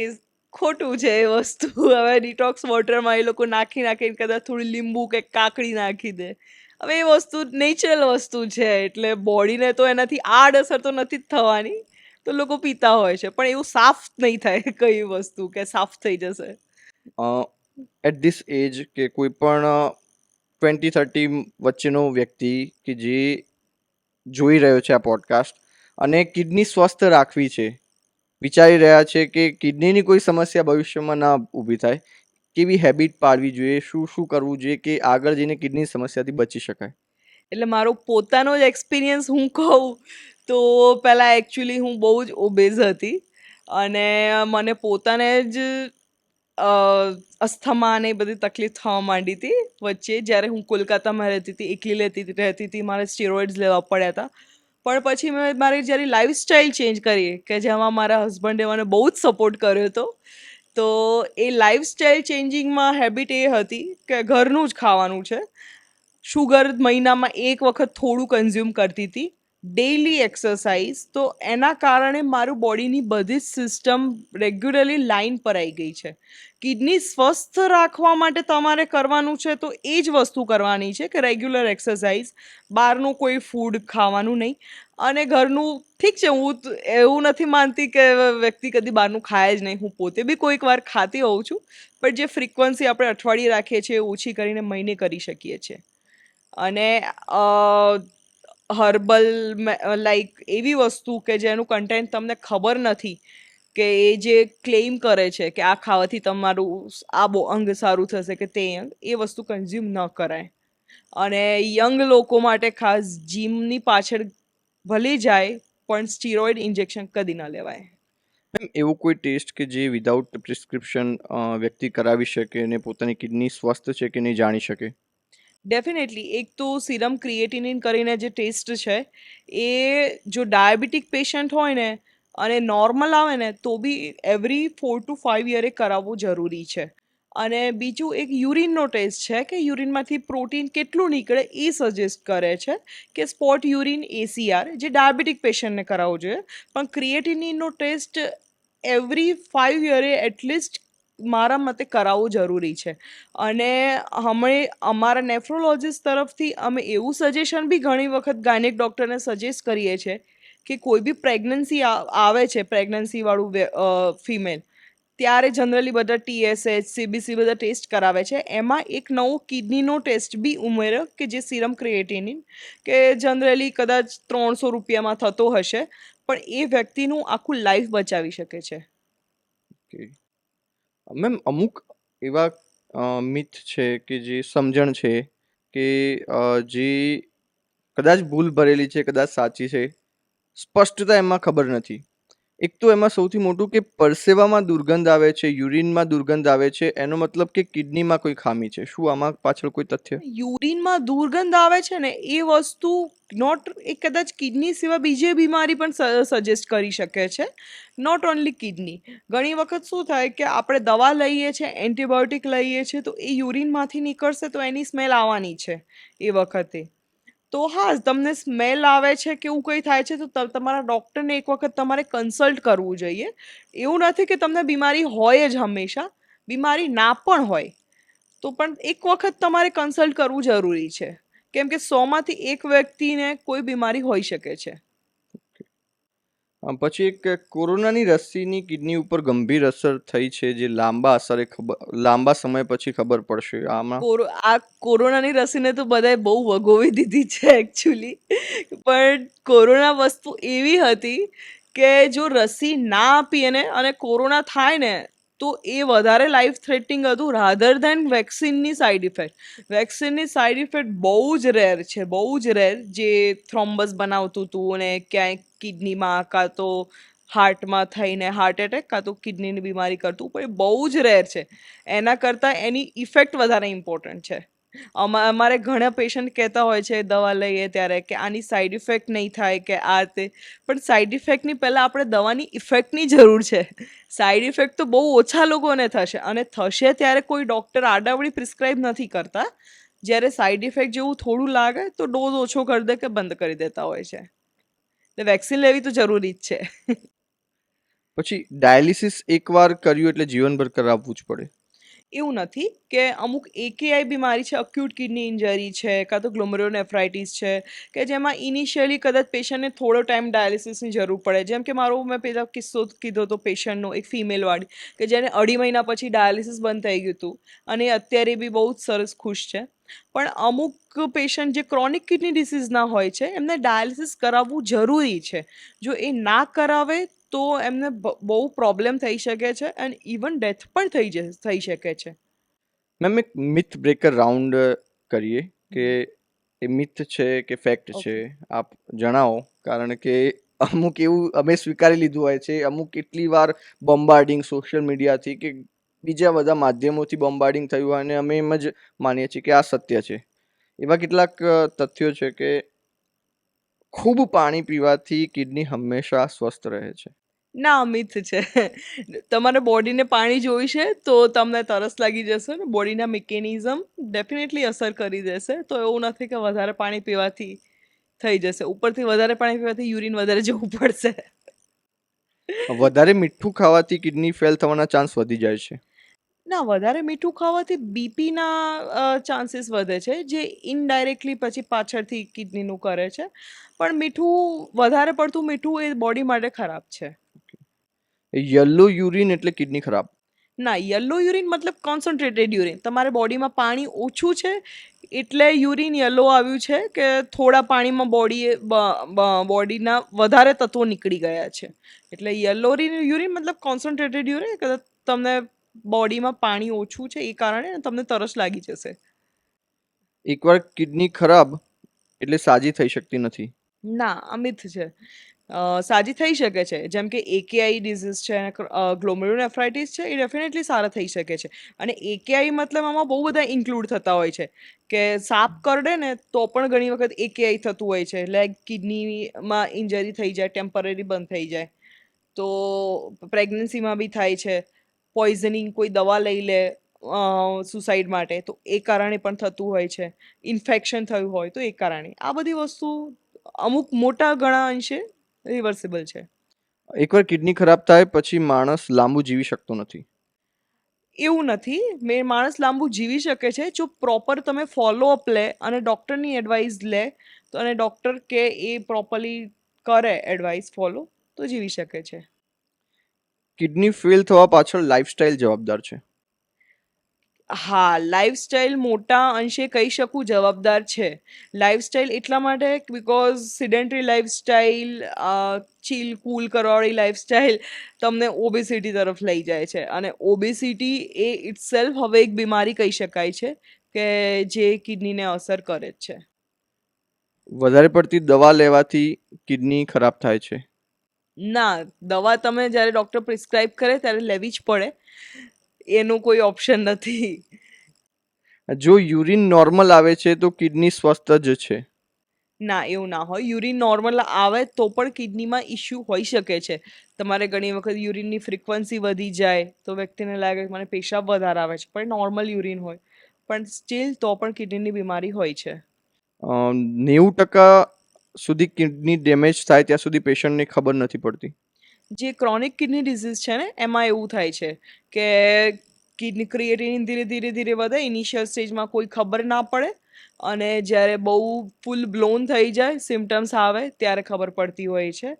ખોટું છે એ વસ્તુ. હવે ડિટોક્સ વોટરમાં એ લોકો નાખીને કદાચ થોડી લીંબુ કે કાકડી નાખી દે. હવે એ વસ્તુ નેચરલ વસ્તુ છે, એટલે બોડીને તો એનાથી આડઅસર તો નથી જ થવાની. તો લોકો પીતા હોય છે, પણ એવું સાફ નહીં થાય કઈ વસ્તુ કે સાફ થઈ જશે. એટ ધીસ એજ કે કોઈ પણ 20-30 વચ્ચેનો વ્યક્તિ કે જે જોઈ રહ્યો છે આ પોડકાસ્ટ અને કિડની સ્વસ્થ રાખવી છે, વિચારી રહ્યા છે કે કિડનીની કોઈ સમસ્યા ભવિષ્યમાં ના ઊભી થાય, કેવી હેબિટ પાડવી જોઈએ, શું શું કરવું જોઈએ કે આગળ જઈને કિડની સમસ્યાથી બચી શકાય? એટલે મારો પોતાનો જ એક્સપિરિયન્સ હું કહું તો પહેલાં એકચ્યુઅલી હું બહુ જ ઓબેઝ હતી અને મને પોતાને જ અસ્થમા ને એ બધી તકલીફ થવા માંડી હતી વચ્ચે જ્યારે હું કોલકાતામાં રહેતી હતી એકલી રહેતી હતી મારે સ્ટીરોઇડ્સ લેવા પડ્યા હતા પણ પછી મેં મારી જ્યારે લાઈફસ્ટાઈલ ચેન્જ કરી કે જેમાં મારા હસબન્ડે મને બહુ જ સપોર્ટ કર્યો હતો તો એ લાઈફસ્ટાઈલ ચેન્જિંગમાં હેબિટ એ હતી કે ઘરનું જ ખાવાનું છે શુગર મહિનામાં એક વખત થોડું કન્ઝ્યુમ કરતી હતી ડેઈલી એક્સરસાઇઝ તો એના કારણે મારું બોડીની બધી જ સિસ્ટમ રેગ્યુલરલી લાઇન પર આવી ગઈ છે કિડની સ્વસ્થ રાખવા માટે તમારે કરવાનું છે તો એ જ વસ્તુ કરવાની છે કે રેગ્યુલર એક્સરસાઇઝ બહારનું કોઈ ફૂડ ખાવાનું નહીં અને ઘરનું ઠીક છે હું એવું નથી માનતી કે વ્યક્તિ કદી બહારનું ખાય જ નહીં હું પોતે બી કોઈક વાર ખાતી હોઉં છું પણ જે ફ્રિકવન્સી આપણે અઠવાડિયે રાખીએ છીએ ઓછી કરીને મહિને કરી શકીએ છીએ અને હર્બલ લાઈક એવી વસ્તુ કે જેનું કન્ટેન્ટ તમને ખબર નથી કે એ જે ક્લેમ કરે છે કે આ ખાવાથી તમારું આ બહુ અંગ સારું થશે કે તે અંગ એ વસ્તુ કન્ઝ્યુમ ન કરાય અને યંગ લોકો માટે ખાસ જીમની પાછળ ભલે જાય પણ સ્ટીરોઇડ ઇન્જેક્શન કદી ન લેવાય મેમ એવો કોઈ ટેસ્ટ કે જે વિધાઉટ પ્રિસ્ક્રિપ્શન વ્યક્તિ કરાવી શકે અને પોતાની કિડની સ્વસ્થ છે કે નહીં જાણી શકે ડેફિનેટલી એક તો સિરમ ક્રિએટિનિન કરીને જે ટેસ્ટ છે એ જો ડાયાબિટીક પેશન્ટ હોય ને અને નોર્મલ આવે ને તો બી એવરી 4 to 5 યરે કરાવવું જરૂરી છે અને બીજું એક યુરિનનો ટેસ્ટ છે કે યુરિનમાંથી પ્રોટીન કેટલું નીકળે એ સજેસ્ટ કરે છે કે સ્પોટ યુરિન એસીઆર જે ડાયાબિટીક પેશન્ટને કરાવવું જોઈએ પણ ક્રિએટિનિનનો ટેસ્ટ એવરી 5 યરે એટલીસ્ટ મારા મતે કરાવવું જરૂરી છે અને અમારા નેફ્રોલોજીસ્ટ તરફથી અમે એવું સજેશન બી ઘણી વખત ગાયનેક ડૉક્ટરને સજેસ્ટ કરીએ છીએ કે કોઈ બી પ્રેગ્નન્સી આવે છે પ્રેગ્નન્સીવાળું ફિમેલ ત્યારે જનરલી બધા TSH CBC બધા ટેસ્ટ કરાવે છે એમાં એક નવો કિડનીનો ટેસ્ટ બી ઉમેર્યો કે જે સિરમ ક્રિએટિનિન કે જનરલી કદાચ 300 રૂપિયામાં થતો હશે પણ એ વ્યક્તિનું આખું લાઈફ બચાવી શકે છે ઓકે મેમ અમુક એવા મિથ છે કે જે સમજણ છે કે જે કદાચ ભૂલ ભરેલી છે કદાચ સાચી છે સ્પષ્ટતા એમાં ખબર નથી એક તો એમાં સૌથી મોટું કે પરસેવામાં દુર્ગંધ આવે છે યુરિનમાં દુર્ગંધ આવે છે એનો મતલબ કે કિડનીમાં કોઈ ખામી છે શું આમાં પાછળ કોઈ તથ્ય યુરિનમાં દુર્ગંધ આવે છે ને એ વસ્તુ નોટ એ કદાચ કિડની સિવાય બીજી બીમારી પણ સજેસ્ટ કરી શકે છે નોટ ઓનલી કિડની ઘણી વખત શું થાય કે આપણે દવા લઈએ છીએ એન્ટીબાયોટિક લઈએ છીએ તો એ યુરિનમાંથી નીકળશે તો એની સ્મેલ આવવાની છે એ વખતે તો હા તમને સ્મેલ આવે છે કે એવું કંઈ થાય છે તો તમારા ડૉક્ટરને એક વખત તમારે કન્સલ્ટ કરવું જોઈએ એવું નથી કે તમને બીમારી હોય જ હંમેશા બીમારી ના પણ હોય તો પણ એક વખત તમારે કન્સલ્ટ કરવું જરૂરી છે કેમ કે 100માંથી એક વ્યક્તિને કોઈ બીમારી હોઈ શકે છે પછી એક કોરોનાની રસીની કિડની ઉપર ગંભીર અસર થઈ છે જે લાંબા સમય પછી ખબર પડશે આમાં આ કોરોનાની રસીને તો બધાએ બહુ વગોવી દીધી છે એકચ્યુઅલી પણ કોરોના વસ્તુ એવી હતી કે જો રસી ના આપીએ ને અને કોરોના થાય ને તો એ વધારે લાઈફ થ્રેટનિંગ હતું રાધર દેન વેક્સિનની સાઈડ ઇફેક્ટ વેક્સિનની સાઈડ ઇફેક્ટ બહુ જ રેર છે બહુ જ રેર જે થ્રોમ્બસ બનાવતું હતું અને ક્યાંય કિડનીમાં કાં તો હાર્ટમાં થઈને હાર્ટ એટેક કાં તો કિડનીની બીમારી કરતું પણ એ બહુ જ રેર છે એના કરતાં એની ઇફેક્ટ વધારે ઇમ્પોર્ટન્ટ છે અમારે ઘણા પેશન્ટ કહેતા હોય છે દવા લઈએ ત્યારે કે આની સાઈડ ઇફેક્ટ નહીં થાય કે આ તે પણ સાઈડ ઇફેક્ટની પહેલાં આપણે દવાની ઇફેક્ટની જરૂર છે સાઈડ ઇફેક્ટ તો બહુ ઓછા લોકોને થશે અને થશે ત્યારે કોઈ ડૉક્ટર આડાવડી પ્રિસ્ક્રાઇબ નથી કરતા જ્યારે સાઈડ ઇફેક્ટ જેવું થોડું લાગે તો ડોઝ ઓછો કરી દે કે બંધ કરી દેતા હોય છે એટલે વેક્સિન લેવી તો જરૂરી જ છે પછી ડાયાલિસિસ એકવાર કર્યું એટલે જીવનભર કરાવવું જ પડે એવું નથી કે અમુક AKI બીમારી છે અક્યુટ કિડની ઇન્જરી છે કાં તો ગ્લોમેરુલોનેફ્રાઇટિસ છે કે જેમાં ઇનિશિયલી કદાચ પેશન્ટને થોડો ટાઈમ ડાયાલિસિસની જરૂર પડે જેમ કે મારો મેં પહેલાં કિસ્સો કીધો હતો પેશન્ટનો એક ફિમેલવાળી કે જેને 2.5 મહિના પછી ડાયાલિસિસ બંધ થઈ ગયું હતું અને અત્યારે બી બહુ જ સરસ ખુશ છે પણ અમુક પેશન્ટ જે ક્રોનિક કિડની ડિસીઝના હોય છે એમને ડાયાલિસિસ કરાવવું જરૂરી છે જો એ ના કરાવે તો એમને બહુ પ્રોબ્લેમ થઈ શકે છે અને ઇવન ડેથ પણ થઈ શકે છે મેમ એક મિથ બ્રેકર રાઉન્ડ કરીએ કે એ મિથ છે કે ફેક્ટ છે, ઓકે. આપ જણાવો. કારણ કે અમુક એવું અમે સ્વીકારી લીધું હોય છે, અમુક કેટલી વાર બોમ્બાર્ડિંગ સોશિયલ મીડિયાથી કે બીજા બધા માધ્યમોથી બોમ્બાર્ડિંગ થયું હોય અને અમે એમ જ માનીએ છીએ કે આ સત્ય છે. એવા કેટલાક તથ્યો છે કે ખૂબ પાણી પીવાથી કિડની હંમેશા સ્વસ્થ રહે છે. ના, મિથ છે. તમારે બોડીને પાણી જોઈશે તો તમને તરસ લાગી જશે ને બોડીના મિકેનિઝમ ડેફિનેટલી અસર કરી દેશે. તો એવું નથી કે વધારે પાણી પીવાથી થઈ જશે. ઉપરથી વધારે પાણી પીવાથી યુરિન વધારે જવું પડશે. વધારે મીઠું ખાવાથી કિડની ફેલ થવાના ચાન્સ વધી જાય છે. ના, વધારે મીઠું ખાવાથી બીપીના ચાન્સીસ વધે છે, જે ઇનડાયરેક્ટલી પછી પાછળથી કિડનીનું કરે છે. પણ વધારે પડતું મીઠું એ બોડી માટે ખરાબ છે. યલો યુરિન એટલે કિડની ખરાબ. ના, યલો યુરિન મતલબ કોન્સન્ટ્રેટેડ યુરિન. તમારે બોડીમાં પાણી ઓછું છે એટલે યુરિન યલો આવ્યું છે કે થોડા પાણીમાં બોડીના વધારે તત્વો નીકળી ગયા છે. એટલે યલો યુરિન મતલબ કોન્સન્ટ્રેટેડ યુરિન કે તમને બોડીમાં પાણી ઓછું છે એ કારણે તમને તરસ લાગી જશે. એકવાર કિડની ખરાબ એટલે સાજી થઈ શકતી નથી. ના, આ મિથ છે. સાજી થઈ શકે છે. જેમ કે એકેઆઈ ડિઝીઝ છે અને ગ્લોમેરુલનેફ્રાઇટિસ છે એ ડેફિનેટલી સારા થઈ શકે છે. અને એકેઆઈ મતલબ આમાં બહુ બધા ઇન્ક્લુડ થતા હોય છે કે સાપ કરડે ને તો પણ ઘણી વખત એકેઆઈ થતું હોય છે. લાઈક કિડનીમાં ઇન્જરી થઈ જાય, ટેમ્પરરી બંધ થઈ જાય. તો પ્રેગ્નન્સીમાં બી થાય છે. પોઈઝનિંગ કોઈ દવા લઈ લે સુસાઇડ માટે તો એ કારણે પણ થતું હોય છે. ઇન્ફેક્શન થયું હોય તો એ કારણે. આ બધી વસ્તુ અમુક મોટા ઘણા અંશે રિવર્સિબલ છે. એકવાર કિડની ખરાબ થાય પછી માણસ લાંબુ જીવી શકતો નથી. એવું નથી. માણસ લાંબુ જીવી શકે છે જો પ્રોપર તમે ફોલોઅપ લે અને ડૉક્ટરની એડવાઇસ લે તો અને ડૉક્ટર કે એ પ્રોપરલી કરે એડવાઇસ ફોલો તો જીવી શકે છે. કિડની ફેલ થવા પાછળ લાઇફસ્ટાઇલ જવાબદાર છે. હા, લાઈફસ્ટાઈલ મોટા અંશે કહી શકું જવાબદાર છે. લાઈફસ્ટાઈલ એટલા માટે because sedentary lifestyle, chill cool કરવાવાળી લાઈફસ્ટાઈલ તમને ઓબેસિટી તરફ લઈ જાય છે. અને ઓબેસિટી એ ઇટસેલ્ફ હવે એક બીમારી કહી શકાય છે કે જે કિડનીને અસર કરે જ છે. વધારે પડતી દવા લેવાથી કિડની ખરાબ થાય છે. ના, દવા તમે જ્યારે ડૉક્ટર પ્રિસ્ક્રાઇબ કરે ત્યારે લેવી જ પડે. એનું કોઈ ઓપ્શન નથી. જો યુરિન નોર્મલ આવે છે તો કિડની સ્વસ્થ જ છે. ના, એવું ના હોય. યુરિન નોર્મલ આવે તો પણ કિડનીમાં ઇશ્યુ હોઈ શકે છે. તમારે ઘણી વખત યુરિનની ફ્રીક્વન્સી વધી જાય તો વ્યક્તિને લાગે કે મને પેશાબ વધારે આવે છે પણ નોર્મલ યુરિન હોય. પણ સ્ટીલ તો પણ કિડનીની બીમારી હોય છે. 90% સુધી કિડની ડેમેજ થાય ત્યાં સુધી પેશન્ટને ખબર નથી પડતી. જે ક્રોનિક કિડની ડિઝીઝ છે ને એમાં એવું થાય છે કે કિડની ક્રિએટિનિન ધીરે ધીરે ધીરે વધે. ઇનિશિયલ સ્ટેજમાં કોઈ ખબર ના પડે અને જ્યારે બહુ ફૂલ બ્લોન થઈ જાય, સિમ્પટમ્સ આવે ત્યારે ખબર પડતી હોય છે.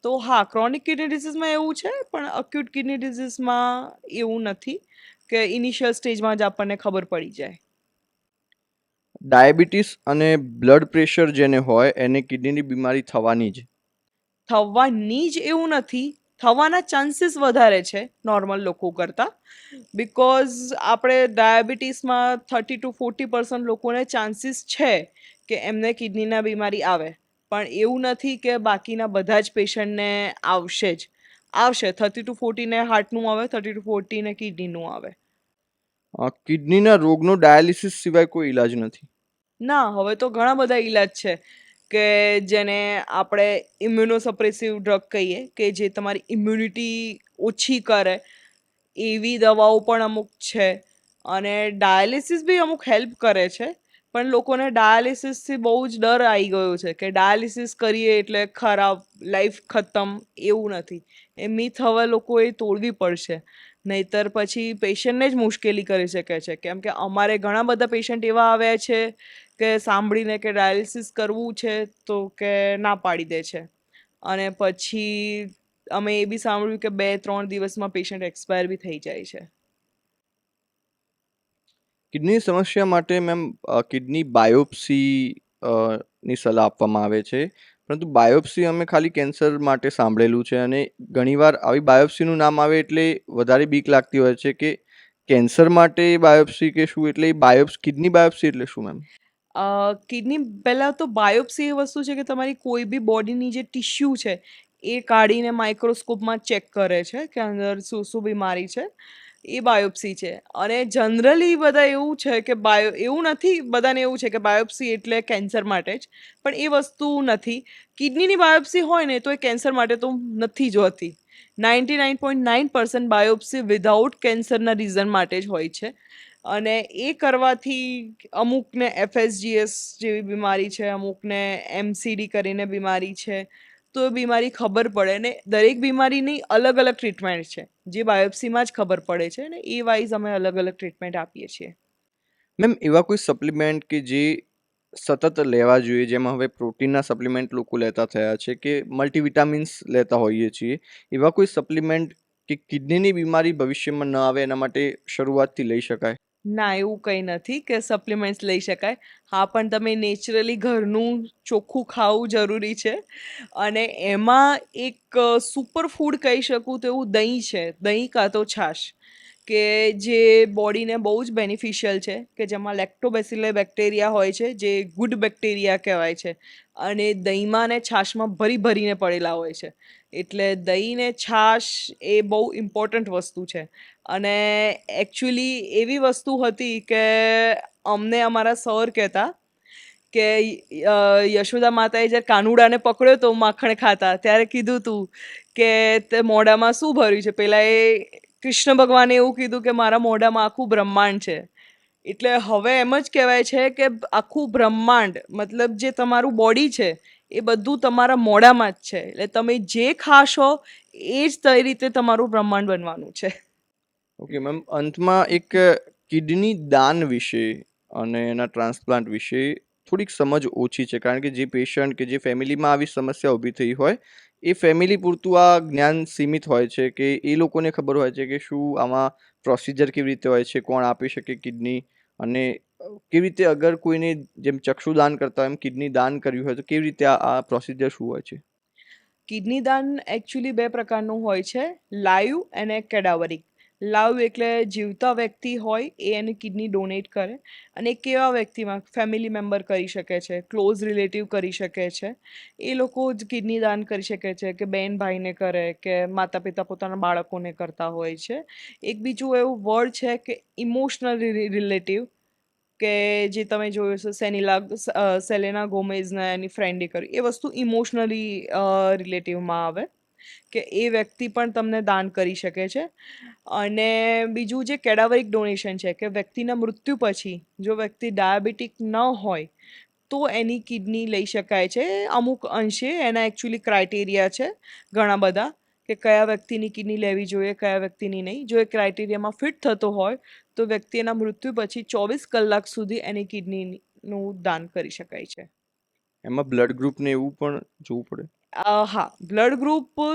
તો હા, ક્રોનિક કિડની ડિઝીઝમાં એવું છે પણ અક્યુટ કિડની ડિઝીઝમાં એવું નથી કે ઇનિશિયલ સ્ટેજમાં જ આપણને ખબર પડી જાય. ડાયાબિટીસ અને બ્લડ પ્રેશર જેને હોય એને કિડનીની બીમારી થવાની જ. થવાની જ એવું નથી. થવાના ચાન્સીસ વધારે છે નોર્મલ લોકો કરતાં. બિકોઝ આપણે ડાયાબિટીસમાં 30-40% લોકોને ચાન્સીસ છે કે એમને કિડનીના બીમારી આવે. પણ એવું નથી કે બાકીના બધા જ પેશન્ટને આવશે જ. આવશે 30-40 ને હાર્ટનું આવે, 30-40 ને કિડનીનું આવે. કિડનીના રોગનો ડાયાલિસિસ સિવાય કોઈ ઈલાજ નથી. ના, હવે તો ઘણા બધા ઈલાજ છે કે જેને આપણે ઇમ્યુનોસપ્રેસિવ ડ્રગ કહીએ કે જે તમારી ઇમ્યુનિટી ઓછી કરે એવી દવાઓ પણ અમુક છે. અને ડાયાલિસિસ બી અમુક હેલ્પ કરે છે. પણ લોકોને ડાયાલિસિસથી બહુ જ ડર આવી ગયો છે કે ડાયાલિસિસ કરીએ એટલે ખરાબ, લાઈફ ખતમ. એવું નથી. એ મિથ હવે લોકોએ તોડવી પડશે. નહીંતર પછી પેશન્ટને જ મુશ્કેલી કરી શકે છે. કેમ કે અમારે ઘણા બધા પેશન્ટ એવા આવ્યા છે કે સાંભળીને કે ડાયાલિસિસ કરવું છે તો કે ના પાડી દે છે. અને પછી અમે એ બી સાંભળ્યું કે 2-3 દિવસમાં પેશન્ટ એક્સપાયર બી થઈ જાય છે. કિડની સમસ્યા માટે મેમ કિડની બાયોપ્સી ની સલાહ આપવામાં આવે છે. પરંતુ બાયોપ્સી અમે ખાલી કેન્સર માટે સાંભળેલું છે અને ઘણીવાર આવી બાયોપ્સીનું નામ આવે એટલે વધારે બીક લાગતી હોય છે કે કેન્સર માટે બાયોપ્સી કે શું, એટલે કિડની બાયોપ્સી એટલે શું મેમ? કિડની પહેલાં તો બાયોપ્સી એ વસ્તુ છે કે તમારી કોઈ બી બોડીની જે ટિશ્યુ છે એ કાઢીને માઇક્રોસ્કોપમાં ચેક કરે છે કે અંદર શું શું બીમારી છે, એ બાયોપ્સી છે. અને જનરલી બધા એવું છે કે એવું નથી, બધાને એવું છે કે બાયોપ્સી એટલે કેન્સર માટે જ, પણ એ વસ્તુ નથી. કિડનીની બાયોપ્સી હોય ને તો એ કેન્સર માટે તો નથી જ હોતી. 99.9% બાયોપ્સી વિધાઉટ કેન્સરના રીઝન માટે જ હોય છે. અને એ કરવાથી અમુકને FSGS જેવી બીમારી છે, અમુકને MCD કરીને બીમારી છે, તો એ બીમારી ખબર પડે. ને દરેક બીમારીની અલગ અલગ ટ્રીટમેન્ટ છે, જે બાયોપ્સીમાં જ ખબર પડે છે, ને એ વાઇઝ અમે અલગ અલગ ટ્રીટમેન્ટ આપીએ છીએ. મેમ એવા કોઈ સપ્લિમેન્ટ કે જે સતત લેવા જોઈએ, જેમાં હવે પ્રોટીનના સપ્લિમેન્ટ લોકો લેતા થયા છે કે મલ્ટીવિટામિન્સ લેતા હોઈએ છીએ, એવા કોઈ સપ્લિમેન્ટ કે કિડનીની બીમારી ભવિષ્યમાં ન આવે એના માટે શરૂઆતથી લઈ શકાય? ના, એવું કંઈ નથી કે સપ્લિમેન્ટ્સ લઈ શકાય. હા, પણ તમે નેચરલી ઘરનું ચોખ્ખું ખાવું જરૂરી છે. અને એમાં એક સુપર ફૂડ કહી શકું તો એવું દહીં છે, દહીં કાં તો છાશ, કે જે બોડીને બહુ જ બેનિફિશિયલ છે, કે જેમાં લેક્ટોબેસિલસ બેક્ટેરિયા હોય છે, જે ગુડ બેક્ટેરિયા કહેવાય છે. અને દહીંમાં ને છાશમાં ભરી ભરીને પડેલા હોય છે. એટલે દહીં ને છાશ એ બહુ ઇમ્પોર્ટન્ટ વસ્તુ છે. અને એકચ્યુઅલી એવી વસ્તુ હતી કે અમને અમારા સર કહેતા કે યશોદા માતાએ જ્યારે કાનુડાને પકડ્યો તો માખણ ખાતા, ત્યારે કીધું તું કે તે મોઢામાં શું ભર્યું છે? પેલા એ કૃષ્ણ ભગવાને એવું કીધું કે મારા મોઢામાં આખું બ્રહ્માંડ છે. એટલે હવે એમ જ કહેવાય છે કે આખું બ્રહ્માંડ, મતલબ જે તમારું બોડી છે એ બધું તમારા મોઢામાં જ છે. એટલે તમે જે ખાશો એ જ તે રીતે તમારું બ્રહ્માંડ બનવાનું છે. ઓકે મેમ, અંતમાં એક કિડની દાન વિશે અને એના ટ્રાન્સપ્લાન્ટ વિશે થોડીક સમજ ઓછી છે, કારણ કે જે પેશન્ટ કે જે ફેમિલીમાં આવી સમસ્યા ઊભી થઈ હોય એ ફેમિલી પૂરતું આ જ્ઞાન સીમિત હોય છે, કે એ લોકોને ખબર હોય છે કે શું આમાં પ્રોસિજર કેવી રીતે હોય છે, કોણ આપી શકે કિડની, અને કેવી રીતે અગર કોઈને જેમ ચક્ષુદાન કરતા હોય એમ કિડની દાન કર્યું હોય તો કેવી રીતે આ પ્રોસિજર શું હોય છે? કિડની દાન એકચ્યુઅલી બે પ્રકારનું હોય છે, લાઈવ અને કેડાવરિક. લાઈવ એટલે જીવતા વ્યક્તિ હોય એ એની કિડની ડોનેટ કરે, અને કેવા વ્યક્તિમાં ફેમિલી મેમ્બર કરી શકે છે, ક્લોઝ રિલેટિવ કરી શકે છે, એ લોકો જ કિડની દાન કરી શકે છે, કે બેન ભાઈને કરે, કે માતા પિતા પોતાના બાળકોને કરતા હોય છે. એક બીજું એવું વર્ડ છે કે ઇમોશનલ રિલેટિવ, કે જે તમે જોયું છે સેલેના ગોમેઝને એની ફ્રેન્ડે કર્યું, એ વસ્તુ ઇમોશનલી રિલેટિવમાં આવે, કે એ વ્યક્તિ પણ તમને દાન કરી શકે છે. અને બીજું જે કેડાવરિક ડોનેશન છે, કે વ્યક્તિના મૃત્યુ પછી જો વ્યક્તિ ડાયાબિટીક ન હોય તો એની કિડની લઈ શકાય છે. અમુક અંશે એના એકચ્યુઅલી ક્રાઇટેરિયા છે ઘણા બધા, કે કયા વ્યક્તિની કિડની લેવી જોઈએ, કયા વ્યક્તિની નહીં. જો એ ક્રાઇટેરિયામાં ફિટ થતો હોય તો વ્યક્તિ એના મૃત્યુ પછી 24 કલાક સુધી એની કિડનીનું દાન કરી શકાય છે. એમાં બ્લડ ગ્રુપ ને એવું પણ જોવું પડે? હા, બ્લડ ગ્રુપ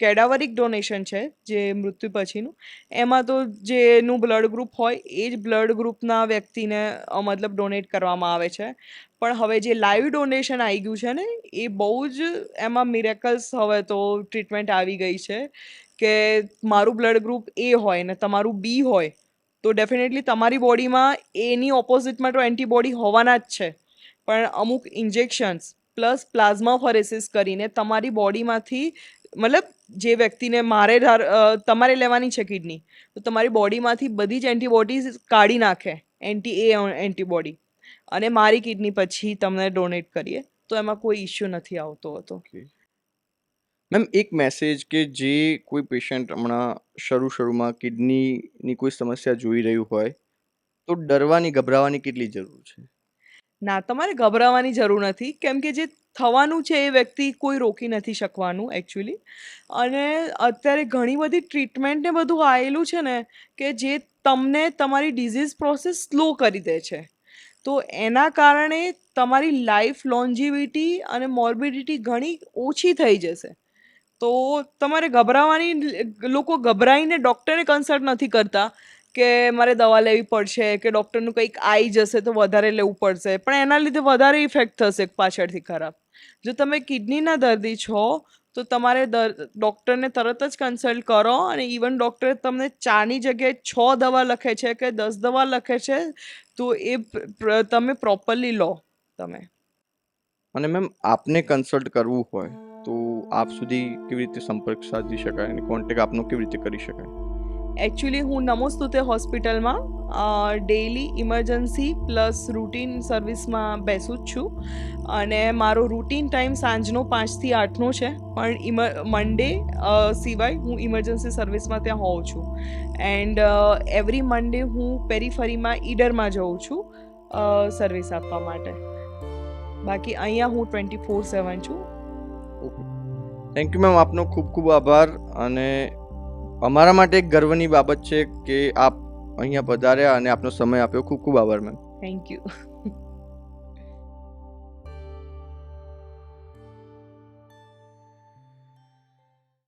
કેડાવરિક ડોનેશન છે જે મૃત્યુ પછીનું, એમાં તો જેનું બ્લડ ગ્રુપ હોય એ જ બ્લડ ગ્રુપના વ્યક્તિને મતલબ ડોનેટ કરવામાં આવે છે. પણ હવે જે લાઈવ ડોનેશન આવી ગયું છે ને, એ બહુ જ એમાં મિરેકલ્સ હવે તો ટ્રીટમેન્ટ આવી ગઈ છે, કે મારું બ્લડ ગ્રુપ એ હોય ને તમારું બી હોય તો ડેફિનેટલી તમારી બોડીમાં એની ઓપોઝિટમાં તો એન્ટીબોડી હોવાના જ છે. પણ અમુક ઇન્જેક્શન્સ પ્લસ પ્લાઝમાફરેસિસ કરીને તમારી બોડીમાંથી, મતલબ જે વ્યક્તિને તમારે લેવાની છે કિડની, તો તમારી બોડીમાંથી બધી જ એન્ટીબોડીઝ કાઢી નાખે, એન્ટીબોડી, અને મારી કિડની પછી તમને ડોનેટ કરીએ, તો એમાં કોઈ ઇશ્યુ નથી આવતો હતો. મેમ એક મેસેજ કે જે કોઈ પેશન્ટ હમણાં શરૂમાં કિડનીની કોઈ સમસ્યા જોઈ રહ્યું હોય તો ડરવાની ગભરાવાની કેટલી જરૂર છે? ના, તમારે ગભરાવાની જરૂર નથી, કેમ કે જે થવાનું છે એ વ્યક્તિ કોઈ રોકી નથી શકવાનું એકચ્યુઅલી. અને અત્યારે ઘણી બધી ટ્રીટમેન્ટ ને બધું આવેલું છે ને, કે જે તમને તમારી ડિઝીઝ પ્રોસેસ સ્લો કરી દે છે. તો એના કારણે તમારી લાઈફ લોન્જિવિટી અને મોર્બિડિટી ઘણી ઓછી થઈ જશે. તો તમારે લોકો ગભરાઈને ડૉક્ટરને કન્સલ્ટ નથી કરતા કે મારે દવા લેવી પડશે, કે ડૉક્ટરનું કંઈક આવી જશે તો વધારે લેવું પડશે, પણ એના લીધે વધારે ઇફેક્ટ થશે પાછળથી ખરાબ. જો તમે કિડનીના દર્દી છો તો તમારે ડૉક્ટરને તરત જ કન્સલ્ટ કરો, અને ઇવન ડૉક્ટર તમને 4ની જગ્યાએ 6 દવા લખે છે કે 10 દવા લખે છે, તો એ તમે પ્રોપરલી લો તમે. અને મેમ આપને કન્સલ્ટ કરવું હોય તો આપ સુધી કેવી રીતે સંપર્ક સાધી શકાય અને કોન્ટેક્ટ આપનો કેવી રીતે કરી શકાય? એકચ્યુઅલી હું નમોસ્તુતે હોસ્પિટલમાં ડેઇલી ઇમરજન્સી પ્લસ રૂટીન સર્વિસમાં બેસું જ છું, અને મારો રૂટીન ટાઈમ સાંજનો 5 થી 8નો છે, પણ મંડે સિવાય હું ઇમરજન્સી સર્વિસમાં ત્યાં હોઉં છું. એન્ડ એવરી મંડે હું પેરીફરીમાં ઈડરમાં જઉં છું સર્વિસ આપવા માટે. બાકી અહીંયા હું 24/7 છું. ઓકે, થેન્ક યુ મેમ, આપનો ખૂબ ખૂબ આભાર. અને અમારા માટે એક ગર્વની બાબત છે કે આપ અહીંયા પધાર્યા અને આપનો સમય આપ્યો. ખૂબ ખૂબ આભાર મેમ. Thank you.